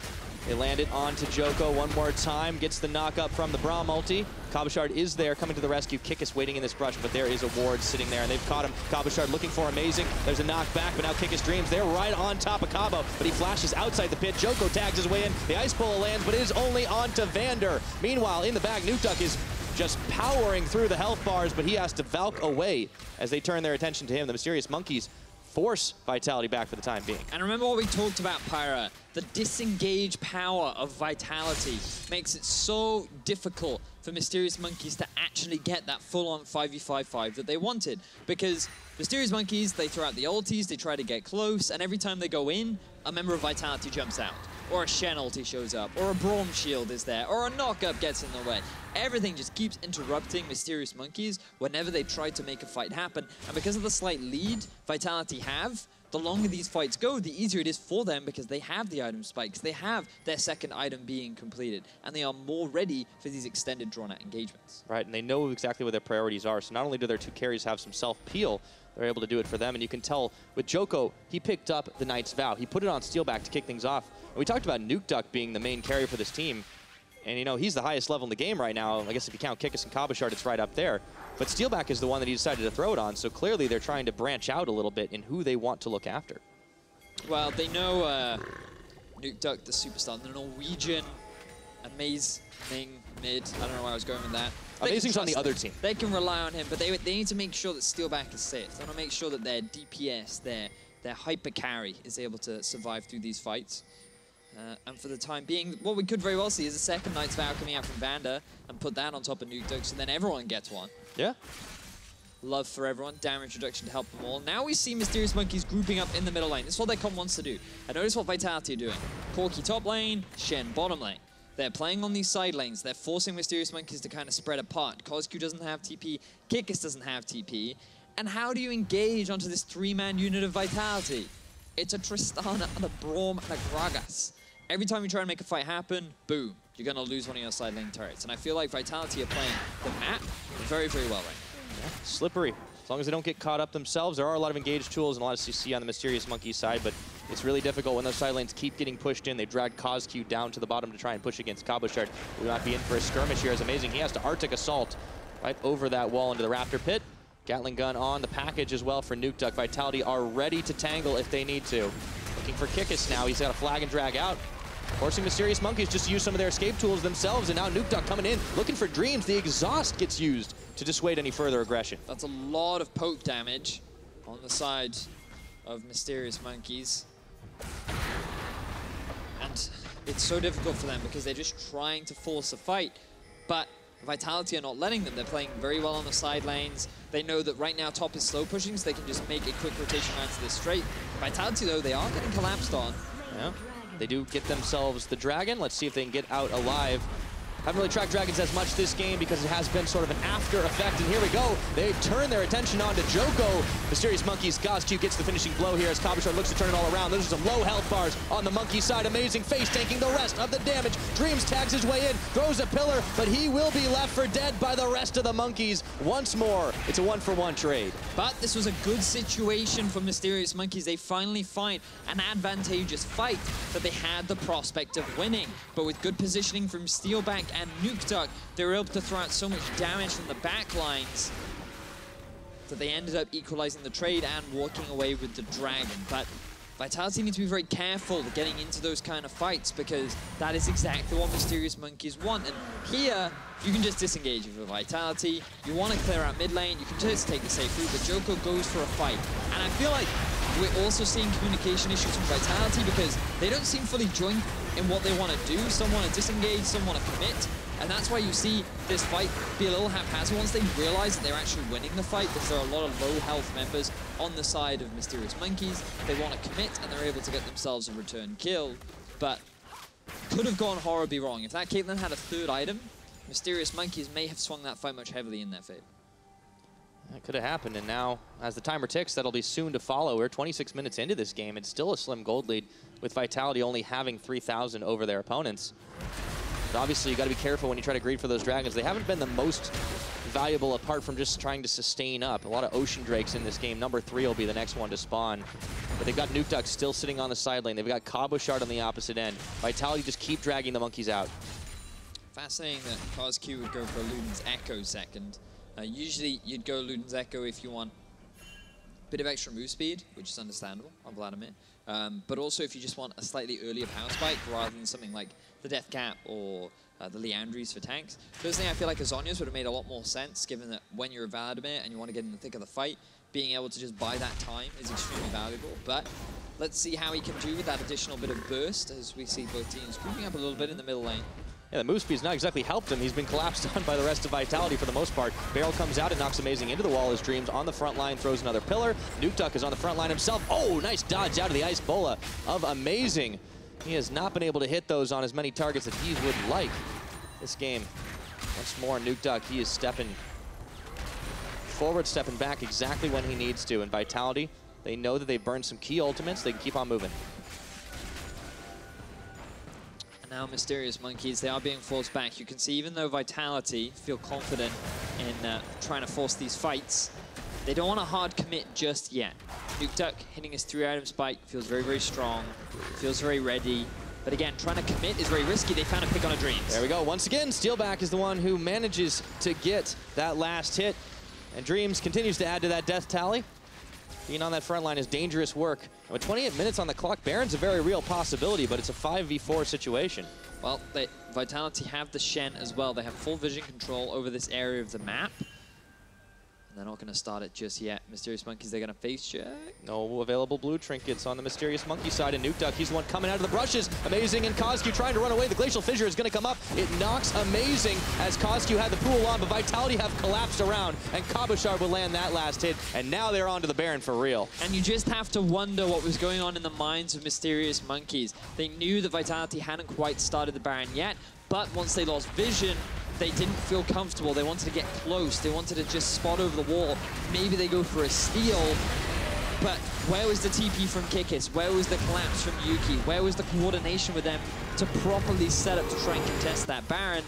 They land it onto Djoko one more time, gets the knock up from the Braum ulti. Cabochard is there, coming to the rescue. Kikis waiting in this brush, but there is a ward sitting there, and they've caught him. Cabochard looking for Amazing. There's a knockback, but now Kikis dreams. They're right on top of Cabo, but he flashes outside the pit. Djoko tags his way in. The ice pull lands, but it is only onto Vander. Meanwhile, in the back, Nukeduck is just powering through the health bars, but he has to Valk away as they turn their attention to him. The Mysterious Monkeys force Vitality back for the time being. And remember what we talked about, Pyra. The disengage power of Vitality makes it so difficult for Mysterious Monkeys to actually get that full-on 5v5 that they wanted. Because Mysterious Monkeys, they throw out the ultis, they try to get close, and every time they go in, a member of Vitality jumps out. Or a Shen ulti shows up, or a Braum shield is there, or a knock-up gets in the way. Everything just keeps interrupting Mysterious Monkeys whenever they try to make a fight happen. And because of the slight lead Vitality have, the longer these fights go, the easier it is for them because they have the item spikes, they have their second item being completed, and they are more ready for these extended drawn-out engagements. Right, and they know exactly what their priorities are, so not only do their two carries have some self-peel, they're able to do it for them, and you can tell with Djoko, he picked up the Knight's Vow. He put it on Steelback to kick things off. And we talked about Nukeduck being the main carry for this team, and you know, he's the highest level in the game right now. I guess if you count Kikis and Cabochard, it's right up there. But Steelback is the one that he decided to throw it on, so clearly they're trying to branch out a little bit in who they want to look after. Well, they know Nukeduck, the superstar, the Norwegian, amazing mid. I don't know where I was going with that. Amazing's on the other team. They can rely on him, but they need to make sure that Steelback is safe. They want to make sure that their DPS, their hyper carry is able to survive through these fights. And for the time being, what we could very well see is a second Knight's Vow coming out from Vander and put that on top of Nukeduck, so then everyone gets one. Yeah. Love for everyone, damage reduction to help them all. Now we see Mysterious Monkeys grouping up in the middle lane. This is what their comp wants to do. And notice what Vitality are doing. Corki top lane, Shen bottom lane. They're playing on these side lanes. They're forcing Mysterious Monkeys to kind of spread apart. Cozq doesn't have TP, Kikis doesn't have TP. And how do you engage onto this three-man unit of Vitality? It's a Tristana and a Braum and a Gragas. Every time you try to make a fight happen, boom, you're going to lose one of your side lane turrets. And I feel like Vitality are playing the map very, very well right now. Yeah. Slippery. As long as they don't get caught up themselves, there are a lot of engaged tools and a lot of CC on the Mysterious Monkey side, but it's really difficult when those side lanes keep getting pushed in. They drag Cozq down to the bottom to try and push against Cabochard. We might be in for a skirmish here. It's Amazing. He has to Arctic Assault right over that wall into the Raptor pit. Gatling gun on the package as well for Nukeduck. Vitality are ready to tangle if they need to. Looking for Kikis now. He's got a flag and drag out. Forcing Mysterious Monkeys just to use some of their escape tools themselves, and now Nukeduck coming in, looking for Dreams. The exhaust gets used to dissuade any further aggression. That's a lot of poke damage on the side of Mysterious Monkeys. And it's so difficult for them because they're just trying to force a fight, but Vitality are not letting them. They're playing very well on the side lanes. They know that right now top is slow pushing, so they can just make a quick rotation around to this straight. Vitality, though, they are getting collapsed on. Yeah. They do get themselves the dragon. Let's see if they can get out alive. Haven't really tracked dragons as much this game because it has been sort of an after effect. And here we go. They turn their attention on to Djoko. Mysterious Monkeys, Cozq gets the finishing blow here as Cabochard looks to turn it all around. Those are some low health bars on the Monkey side. Amazing face tanking the rest of the damage. Dreams tags his way in, throws a pillar, but he will be left for dead by the rest of the Monkeys. Once more, it's a 1-for-1 trade. But this was a good situation for Mysterious Monkeys. They finally find an advantageous fight that they had the prospect of winning. But with good positioning from Steelback and Nukeduck, they were able to throw out so much damage from the back lines that they ended up equalizing the trade and walking away with the dragon. But Vitality need to be very careful getting into those kind of fights because that is exactly what Mysterious Monkeys want. And here, you can just disengage with Vitality. You want to clear out mid lane, you can just take the safe route, but Djoko goes for a fight. And I feel like we're also seeing communication issues with Vitality because they don't seem fully joined in what they want to do. Some want to disengage, some want to commit. And that's why you see this fight be a little haphazard once they realize that they're actually winning the fight because there are a lot of low health members on the side of Mysterious Monkeys. They want to commit and they're able to get themselves a return kill. But could have gone horribly wrong. If that Caitlyn had a third item, Mysterious Monkeys may have swung that fight much heavily in their favor. That could have happened, and now, as the timer ticks, that'll be soon to follow. We're 26 minutes into this game. It's still a slim gold lead, with Vitality only having 3,000 over their opponents. But obviously, you got to be careful when you try to greed for those dragons. They haven't been the most valuable apart from just trying to sustain up. A lot of Ocean Drakes in this game. Number 3 will be the next one to spawn. But they've got Nukeduck still sitting on the side lane. They've got Cabochard on the opposite end. Vitality just keep dragging the monkeys out. Fascinating that Cozq would go for Luden's Echo second. Usually, you'd go Luden's Echo if you want a bit of extra move speed, which is understandable on Vladimir. But also if you just want a slightly earlier power spike rather than something like the Death Cap or the Leandries for tanks. Personally, I feel like a Zhonya's would have made a lot more sense, given that when you're a Vladimir and you want to get in the thick of the fight, being able to just buy that time is extremely valuable. But let's see how he can do with that additional bit of burst, as we see both teams grouping up a little bit in the middle lane. Yeah, the move speed's not exactly helped him. He's been collapsed on by the rest of Vitality for the most part. Barrel comes out and knocks Amazing into the wall as Dreams on the front line throws another pillar. Nukeduck is on the front line himself. Oh, nice dodge out of the Ice Bola of Amazing. He has not been able to hit those on as many targets as he would like this game. Once more, Nukeduck, he is stepping forward, stepping back exactly when he needs to. And Vitality, they know that they've burned some key ultimates. They can keep on moving. Now Mysterious Monkeys, they are being forced back. You can see even though Vitality feel confident in trying to force these fights, they don't want a hard commit just yet. Nukeduck hitting his 3-item spike feels very, very strong, feels very ready. But again, trying to commit is very risky. They found a pick on a Dreams. There we go. Once again, Steelback is the one who manages to get that last hit. And Dreams continues to add to that death tally. Being on that front line is dangerous work. And with 28 minutes on the clock, Baron's a very real possibility, but it's a 5v4 situation. Well, Vitality have the Shen as well. They have full vision control over this area of the map. And they're not going to start it just yet. Mysterious Monkeys, they're going to face check. No available blue trinkets on the Mysterious Monkey side, and Nukeduck, he's the one coming out of the brushes. Amazing, and Cozq trying to run away. The Glacial Fissure is going to come up. It knocks Amazing as Cozq had the pool on, but Vitality have collapsed around, and Cabochard will land that last hit, and now they're on to the Baron for real. And you just have to wonder what was going on in the minds of Mysterious Monkeys. They knew that Vitality hadn't quite started the Baron yet, but once they lost vision, they didn't feel comfortable. They wanted to get close. They wanted to just spot over the wall. Maybe they go for a steal. But where was the TP from Kikis? Where was the collapse from Yuki? Where was the coordination with them to properly set up to try and contest that Baron?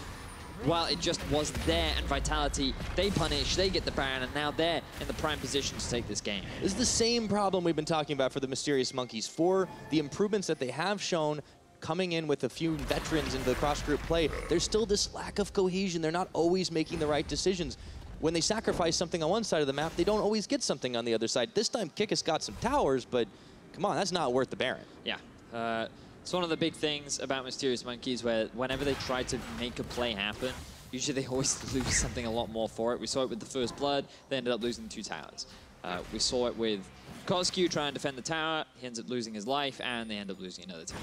Well, it just wasn't there. And Vitality, they punish, they get the Baron, and now they're in the prime position to take this game. This is the same problem we've been talking about for the Mysterious Monkeys. For the improvements that they have shown, coming in with a few veterans into the cross-group play, there's still this lack of cohesion. They're not always making the right decisions. When they sacrifice something on one side of the map, they don't always get something on the other side. This time, Kikis got some towers, but come on, that's not worth the Baron. Yeah. It's one of the big things about Mysterious Monkeys, where whenever they try to make a play happen, usually they always lose something a lot more for it. We saw it with the First Blood. They ended up losing 2 towers. We saw it with Cozq trying to defend the tower. He ends up losing his life, and they end up losing another tower.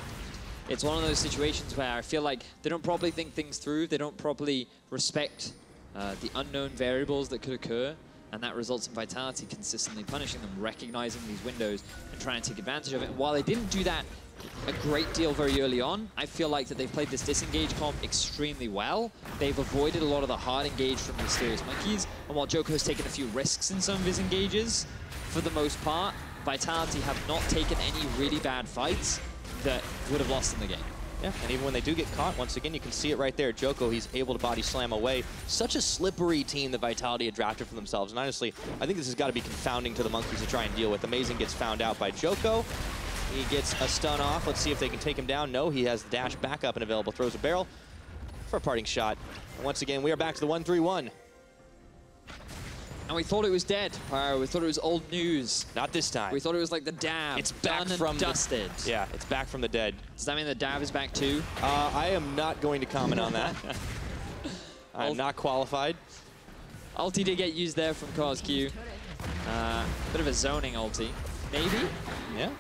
It's one of those situations where I feel like they don't properly think things through. They don't properly respect the unknown variables that could occur. And that results in Vitality consistently punishing them, recognizing these windows and trying to take advantage of it. And while they didn't do that a great deal very early on, I feel like that they've played this disengage comp extremely well. They've avoided a lot of the hard engage from the Mysterious Monkeys. And while Djoko has taken a few risks in some of his engages, for the most part, Vitality have not taken any really bad fights that would have lost in the game. Yeah, and even when they do get caught, once again, you can see it right there. Djoko, he's able to body slam away. Such a slippery team that Vitality had drafted for themselves. And honestly, I think this has got to be confounding to the Monkeys to try and deal with. Amazing gets found out by Djoko. He gets a stun off. Let's see if they can take him down. No, he has the dash back up and available. Throws a barrel for a parting shot. And once again, we are back to the 1-3-1. And we thought it was dead. We thought it was old news. Not this time. We thought it was like the dab. It's back done from and dusted. Yeah, it's back from the dead. Does that mean the dab is back too? I am not going to comment on that. I'm not qualified. Ulti did get used there from Cozq. Bit of a zoning ulti. Maybe? Yeah.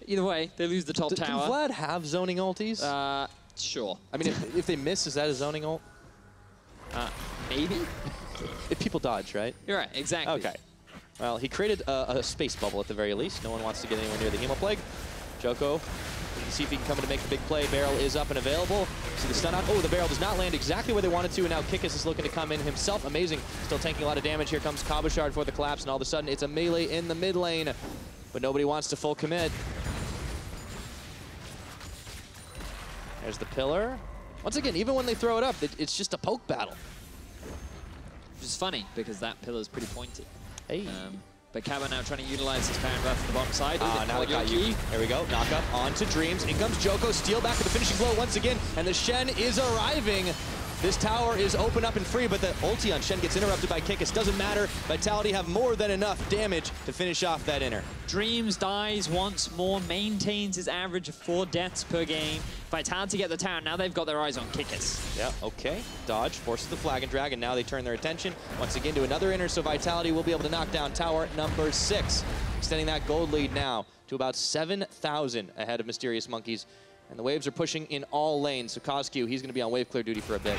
Either way, they lose the top tower. Can Vlad have zoning ultis? Sure. I mean, if they miss, is that a zoning ult? Maybe? If people dodge, right? You're right, exactly. Okay. Well, he created a space bubble at the very least. No one wants to get anywhere near the Hemoplague. Djoko, see if he can come in to make the big play. Barrel is up and available. See the stun out. Oh, the barrel does not land exactly where they wanted to, and now Kikis is looking to come in himself. Amazing. Still taking a lot of damage. Here comes Cabochard for the collapse, and all of a sudden it's a melee in the mid lane. But nobody wants to full commit. There's the pillar. Once again, even when they throw it up, it's just a poke battle. Which is funny, because that pillar is pretty pointy. Hey. But Cabo now trying to utilize his parent buff to the bottom side. Now they got you. There we go. Knock up onto Dreams. In comes Djoko. Steelback with the finishing blow once again. And the Shen is arriving. This tower is open up and free, but the ulti on Shen gets interrupted by Kikis. Doesn't matter. Vitality have more than enough damage to finish off that inner. Dreams dies once more, maintains his average of 4 deaths per game. Vitality get the tower. Now they've got their eyes on Kikis. Yeah, okay. Dodge forces the flag and drag, and now they turn their attention once again to another inner, so Vitality will be able to knock down tower number 6, extending that gold lead now to about 7,000 ahead of Mysterious Monkeys. And the waves are pushing in all lanes, so Cozq, he's going to be on wave clear duty for a bit.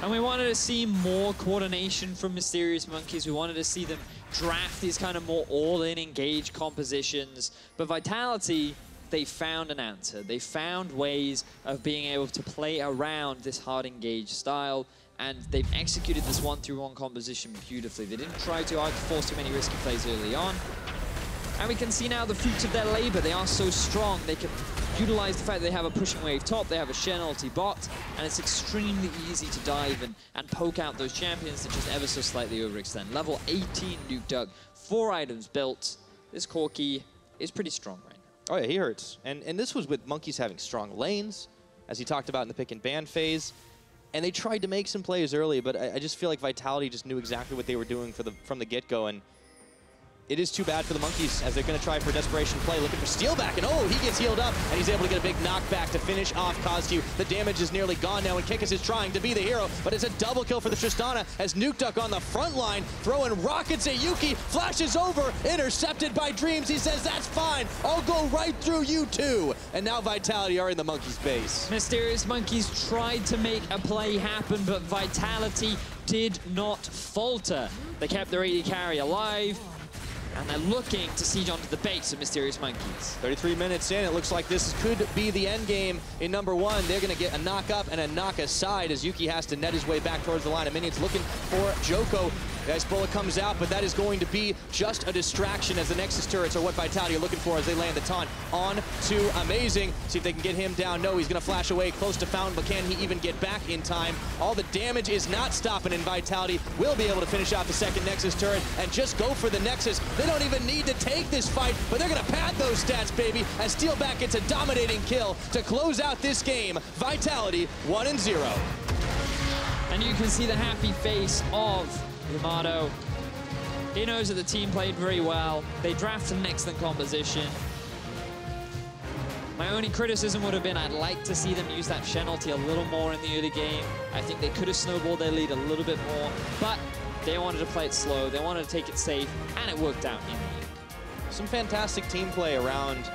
And we wanted to see more coordination from Mysterious Monkeys. We wanted to see them draft these kind of more all-in engage compositions. But Vitality, they found an answer. They found ways of being able to play around this hard engage style. And they've executed this 1-3-1 composition beautifully. They didn't try too hard to force too many risky plays early on. And we can see now the fruits of their labor. They are so strong. They can utilize the fact that they have a pushing wave top, they have a Shen ulti bot, and it's extremely easy to dive and poke out those champions that just ever so slightly overextend. Level 18 Nukeduck, 4 items built. This Corki is pretty strong right now. Oh yeah, he hurts. And this was with Monkeys having strong lanes, as he talked about in the pick and ban phase. And they tried to make some plays early, but I just feel like Vitality just knew exactly what they were doing from the get-go. And it is too bad for the Monkeys as they're going to try for a desperation play, looking for Steelback, and oh, he gets healed up, and he's able to get a big knockback to finish off Cozq. The damage is nearly gone now, and Kikis is trying to be the hero, but it's a double kill for the Tristana as Nukeduck on the front line, throwing rockets at Yuki, flashes over, intercepted by Dreams. He says, that's fine, I'll go right through you too. And now Vitality are in the Monkeys' base. Mysterious Monkeys tried to make a play happen, but Vitality did not falter. They kept their AD carry alive, and they're looking to siege onto the base of Mysterious Monkeys. 33 minutes in, it looks like this could be the end game in number 1. They're going to get a knock up and a knock aside as Yuki has to net his way back towards the line of minions, looking for Djoko. The Ice Bullet comes out, but that is going to be just a distraction as the Nexus turrets are what Vitality are looking for as they land the taunt on to Amazing. See if they can get him down. No, he's going to flash away close to Fountain, but can he even get back in time? All the damage is not stopping, and Vitality will be able to finish off the second Nexus turret and just go for the Nexus. They don't even need to take this fight, but they're going to pad those stats, baby, as Steelback gets a dominating kill to close out this game. Vitality 1-0. And you can see the happy face of Yamato. He knows that the team played very well. They drafted an excellent composition. My only criticism would have been I'd like to see them use that Shen ulti a little more in the early game. I think they could have snowballed their lead a little bit more, but they wanted to play it slow, they wanted to take it safe, and it worked out in the end. Some fantastic team play around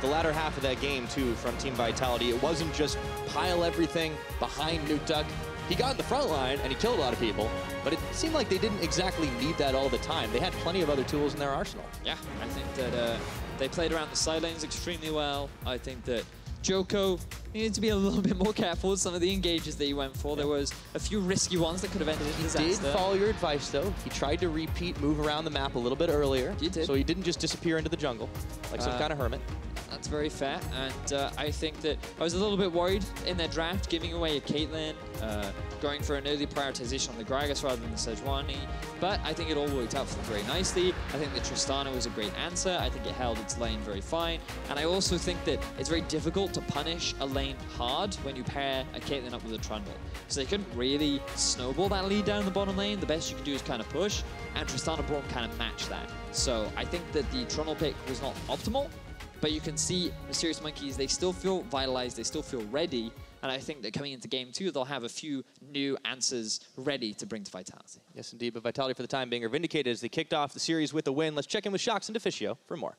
the latter half of that game, too, from Team Vitality. It wasn't just pile everything behind Nukeduck. He got in the front line, and he killed a lot of people, but it seemed like they didn't exactly need that all the time. They had plenty of other tools in their arsenal. Yeah, I think that they played around the side lanes extremely well. I think that Djoko needed to be a little bit more careful with some of the engages that he went for. There was a few risky ones that could have ended in disaster. He did follow your advice, though. He tried to repeat, move around the map a little bit earlier. He did. So he didn't just disappear into the jungle like some kind of hermit. That's very fair, and I think that I was a little bit worried in their draft, giving away a Caitlyn, going for an early prioritization on the Gragas rather than the Sejuani, but I think it all worked out for them very nicely. I think the Tristana was a great answer. I think it held its lane very fine, and I also think that it's very difficult to punish a lane hard when you pair a Caitlyn up with a Trundle. So they couldn't really snowball that lead down the bottom lane. The best you could do is kind of push, and Tristana Braum kind of matched that. So I think that the Trundle pick was not optimal, but you can see Mysterious Monkeys, they still feel vitalized, they still feel ready, and I think that coming into game 2, they'll have a few new answers ready to bring to Vitality. Yes, indeed, but Vitality for the time being are vindicated as they kicked off the series with a win. Let's check in with Sjokz and Deficio for more.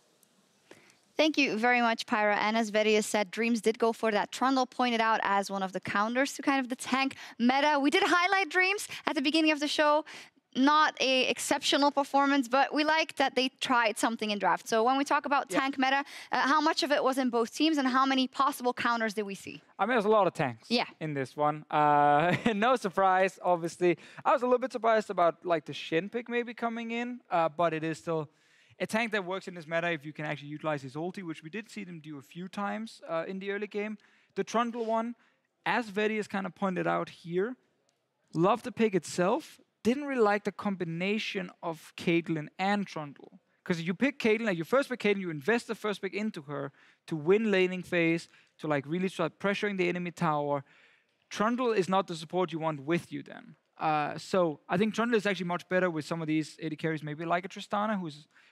Thank you very much, Pyra. And as Vedius said, Dreams did go for that. Trundle pointed out as one of the counters to kind of the tank meta. We did highlight Dreams at the beginning of the show. Not a exceptional performance, but we like that they tried something in draft. So when we talk about tank meta, how much of it was in both teams and how many possible counters did we see? I mean, there's a lot of tanks in this one. No surprise, obviously. I was a little bit surprised about like the Shen pick maybe coming in, but it is still a tank that works in this meta if you can actually utilize his ulti, which we did see them do a few times in the early game. The Trundle one, as Vedius kind of pointed out here, loved the pick itself, didn't really like the combination of Caitlyn and Trundle. Because you pick Caitlyn, like you first pick Caitlyn, you invest the first pick into her to win laning phase, to like really start pressuring the enemy tower. Trundle is not the support you want with you then. So I think Trundle is actually much better with some of these AD carries, maybe like a Tristana,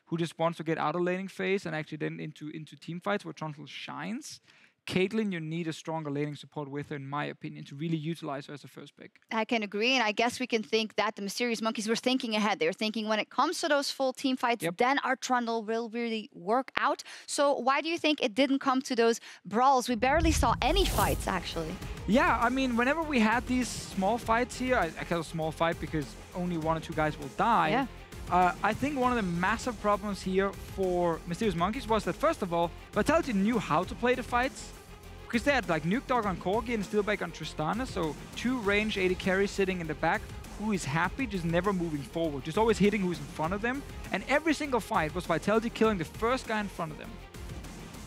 who just wants to get out of laning phase and actually then into team fights where Trundle shines. Caitlyn, you need a stronger laning support with her, in my opinion, to really utilize her as a first pick. I can agree, and I guess we can think that the Mysterious Monkeys were thinking ahead. They were thinking when it comes to those full team fights, then our Trundle will really work out. So why do you think it didn't come to those brawls? We barely saw any fights, actually. Yeah, I mean, whenever we had these small fights here, I call it a small fight because only 1 or 2 guys will die. Yeah. I think one of the massive problems here for Mysterious Monkeys was that, first of all, Vitality knew how to play the fights. Because they had like Nukeduck on Corki and Steelback on Tristana, so 2 range AD carries sitting in the back who is happy, just never moving forward, just always hitting who's in front of them. And every single fight was Vitality killing the first guy in front of them.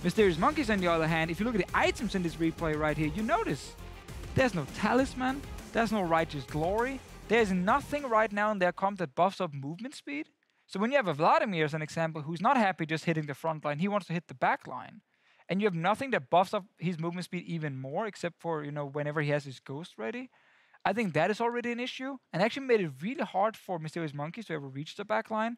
Mysterious Monkeys, on the other hand, if you look at the items in this replay right here, you notice there's no Talisman, there's no Righteous Glory, there's nothing right now in their comp that buffs up movement speed. So when you have a Vladimir as an example, who's not happy just hitting the front line, he wants to hit the back line. And you have nothing that buffs up his movement speed even more, except for, you know, whenever he has his Ghost ready. I think that is already an issue, and actually made it really hard for Mysterious Monkeys to ever reach the back line.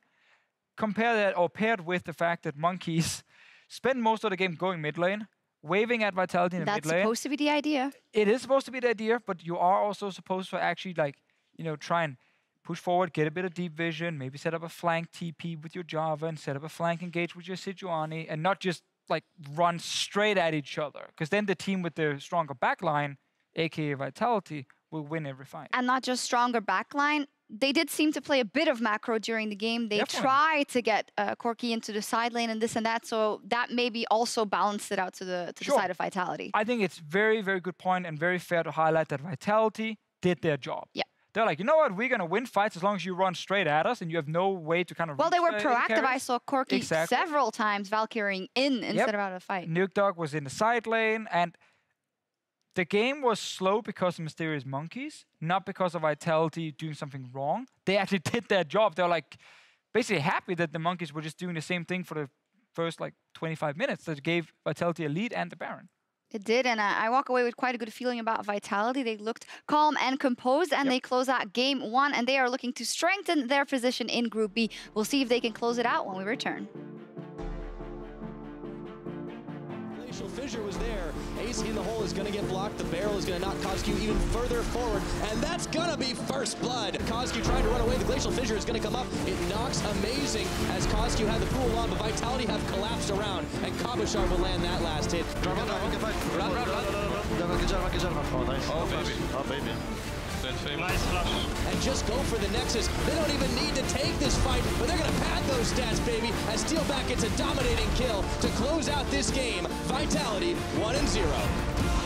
Compare that, or paired with the fact that Monkeys spend most of the game going mid lane, waving at Vitality in the mid lane. That's supposed to be the idea. It is supposed to be the idea, but you are also supposed to actually, like, you know, try and push forward, get a bit of deep vision, maybe set up a flank TP with your Jarvan, set up a flank engage with your Sejuani, and not just like run straight at each other, because then the team with the stronger backline, aka Vitality, will win every fight. And not just stronger backline, they did seem to play a bit of macro during the game. They tried to get Corki into the side lane and this and that, so that maybe also balanced it out to the side of Vitality. I think it's very, very good point and very fair to highlight that Vitality did their job. Yeah. They're like, you know what, we're going to win fights as long as you run straight at us and you have no way to kind of Well, they were proactive. I saw Corki several times Valkyrieing in instead of out of the fight. Nukeduck was in the side lane, and the game was slow because of Mysterious Monkeys, not because of Vitality doing something wrong. They actually did their job. They're like basically happy that the Monkeys were just doing the same thing for the first like 25 minutes that gave Vitality a lead and the Baron. It did, and I walk away with quite a good feeling about Vitality. They looked calm and composed, and they close out game 1, and they are looking to strengthen their position in Group B. We'll see if they can close it out when we return. Fissure was there. Ace in the hole is going to get blocked. The barrel is going to knock Cozq even further forward, and that's going to be first blood. Cozq trying to run away. The Glacial Fissure is going to come up. It knocks amazing as Cozq had the pool on, but Vitality have collapsed around, and Cabochard will land that last hit. Run. Oh, nice. Oh, baby. Nice flush. And just go for the Nexus. They don't even need to take this fight, but they're going to pad those stats, baby, as Steelback gets a dominating kill to close out this game. Vitality 1-0.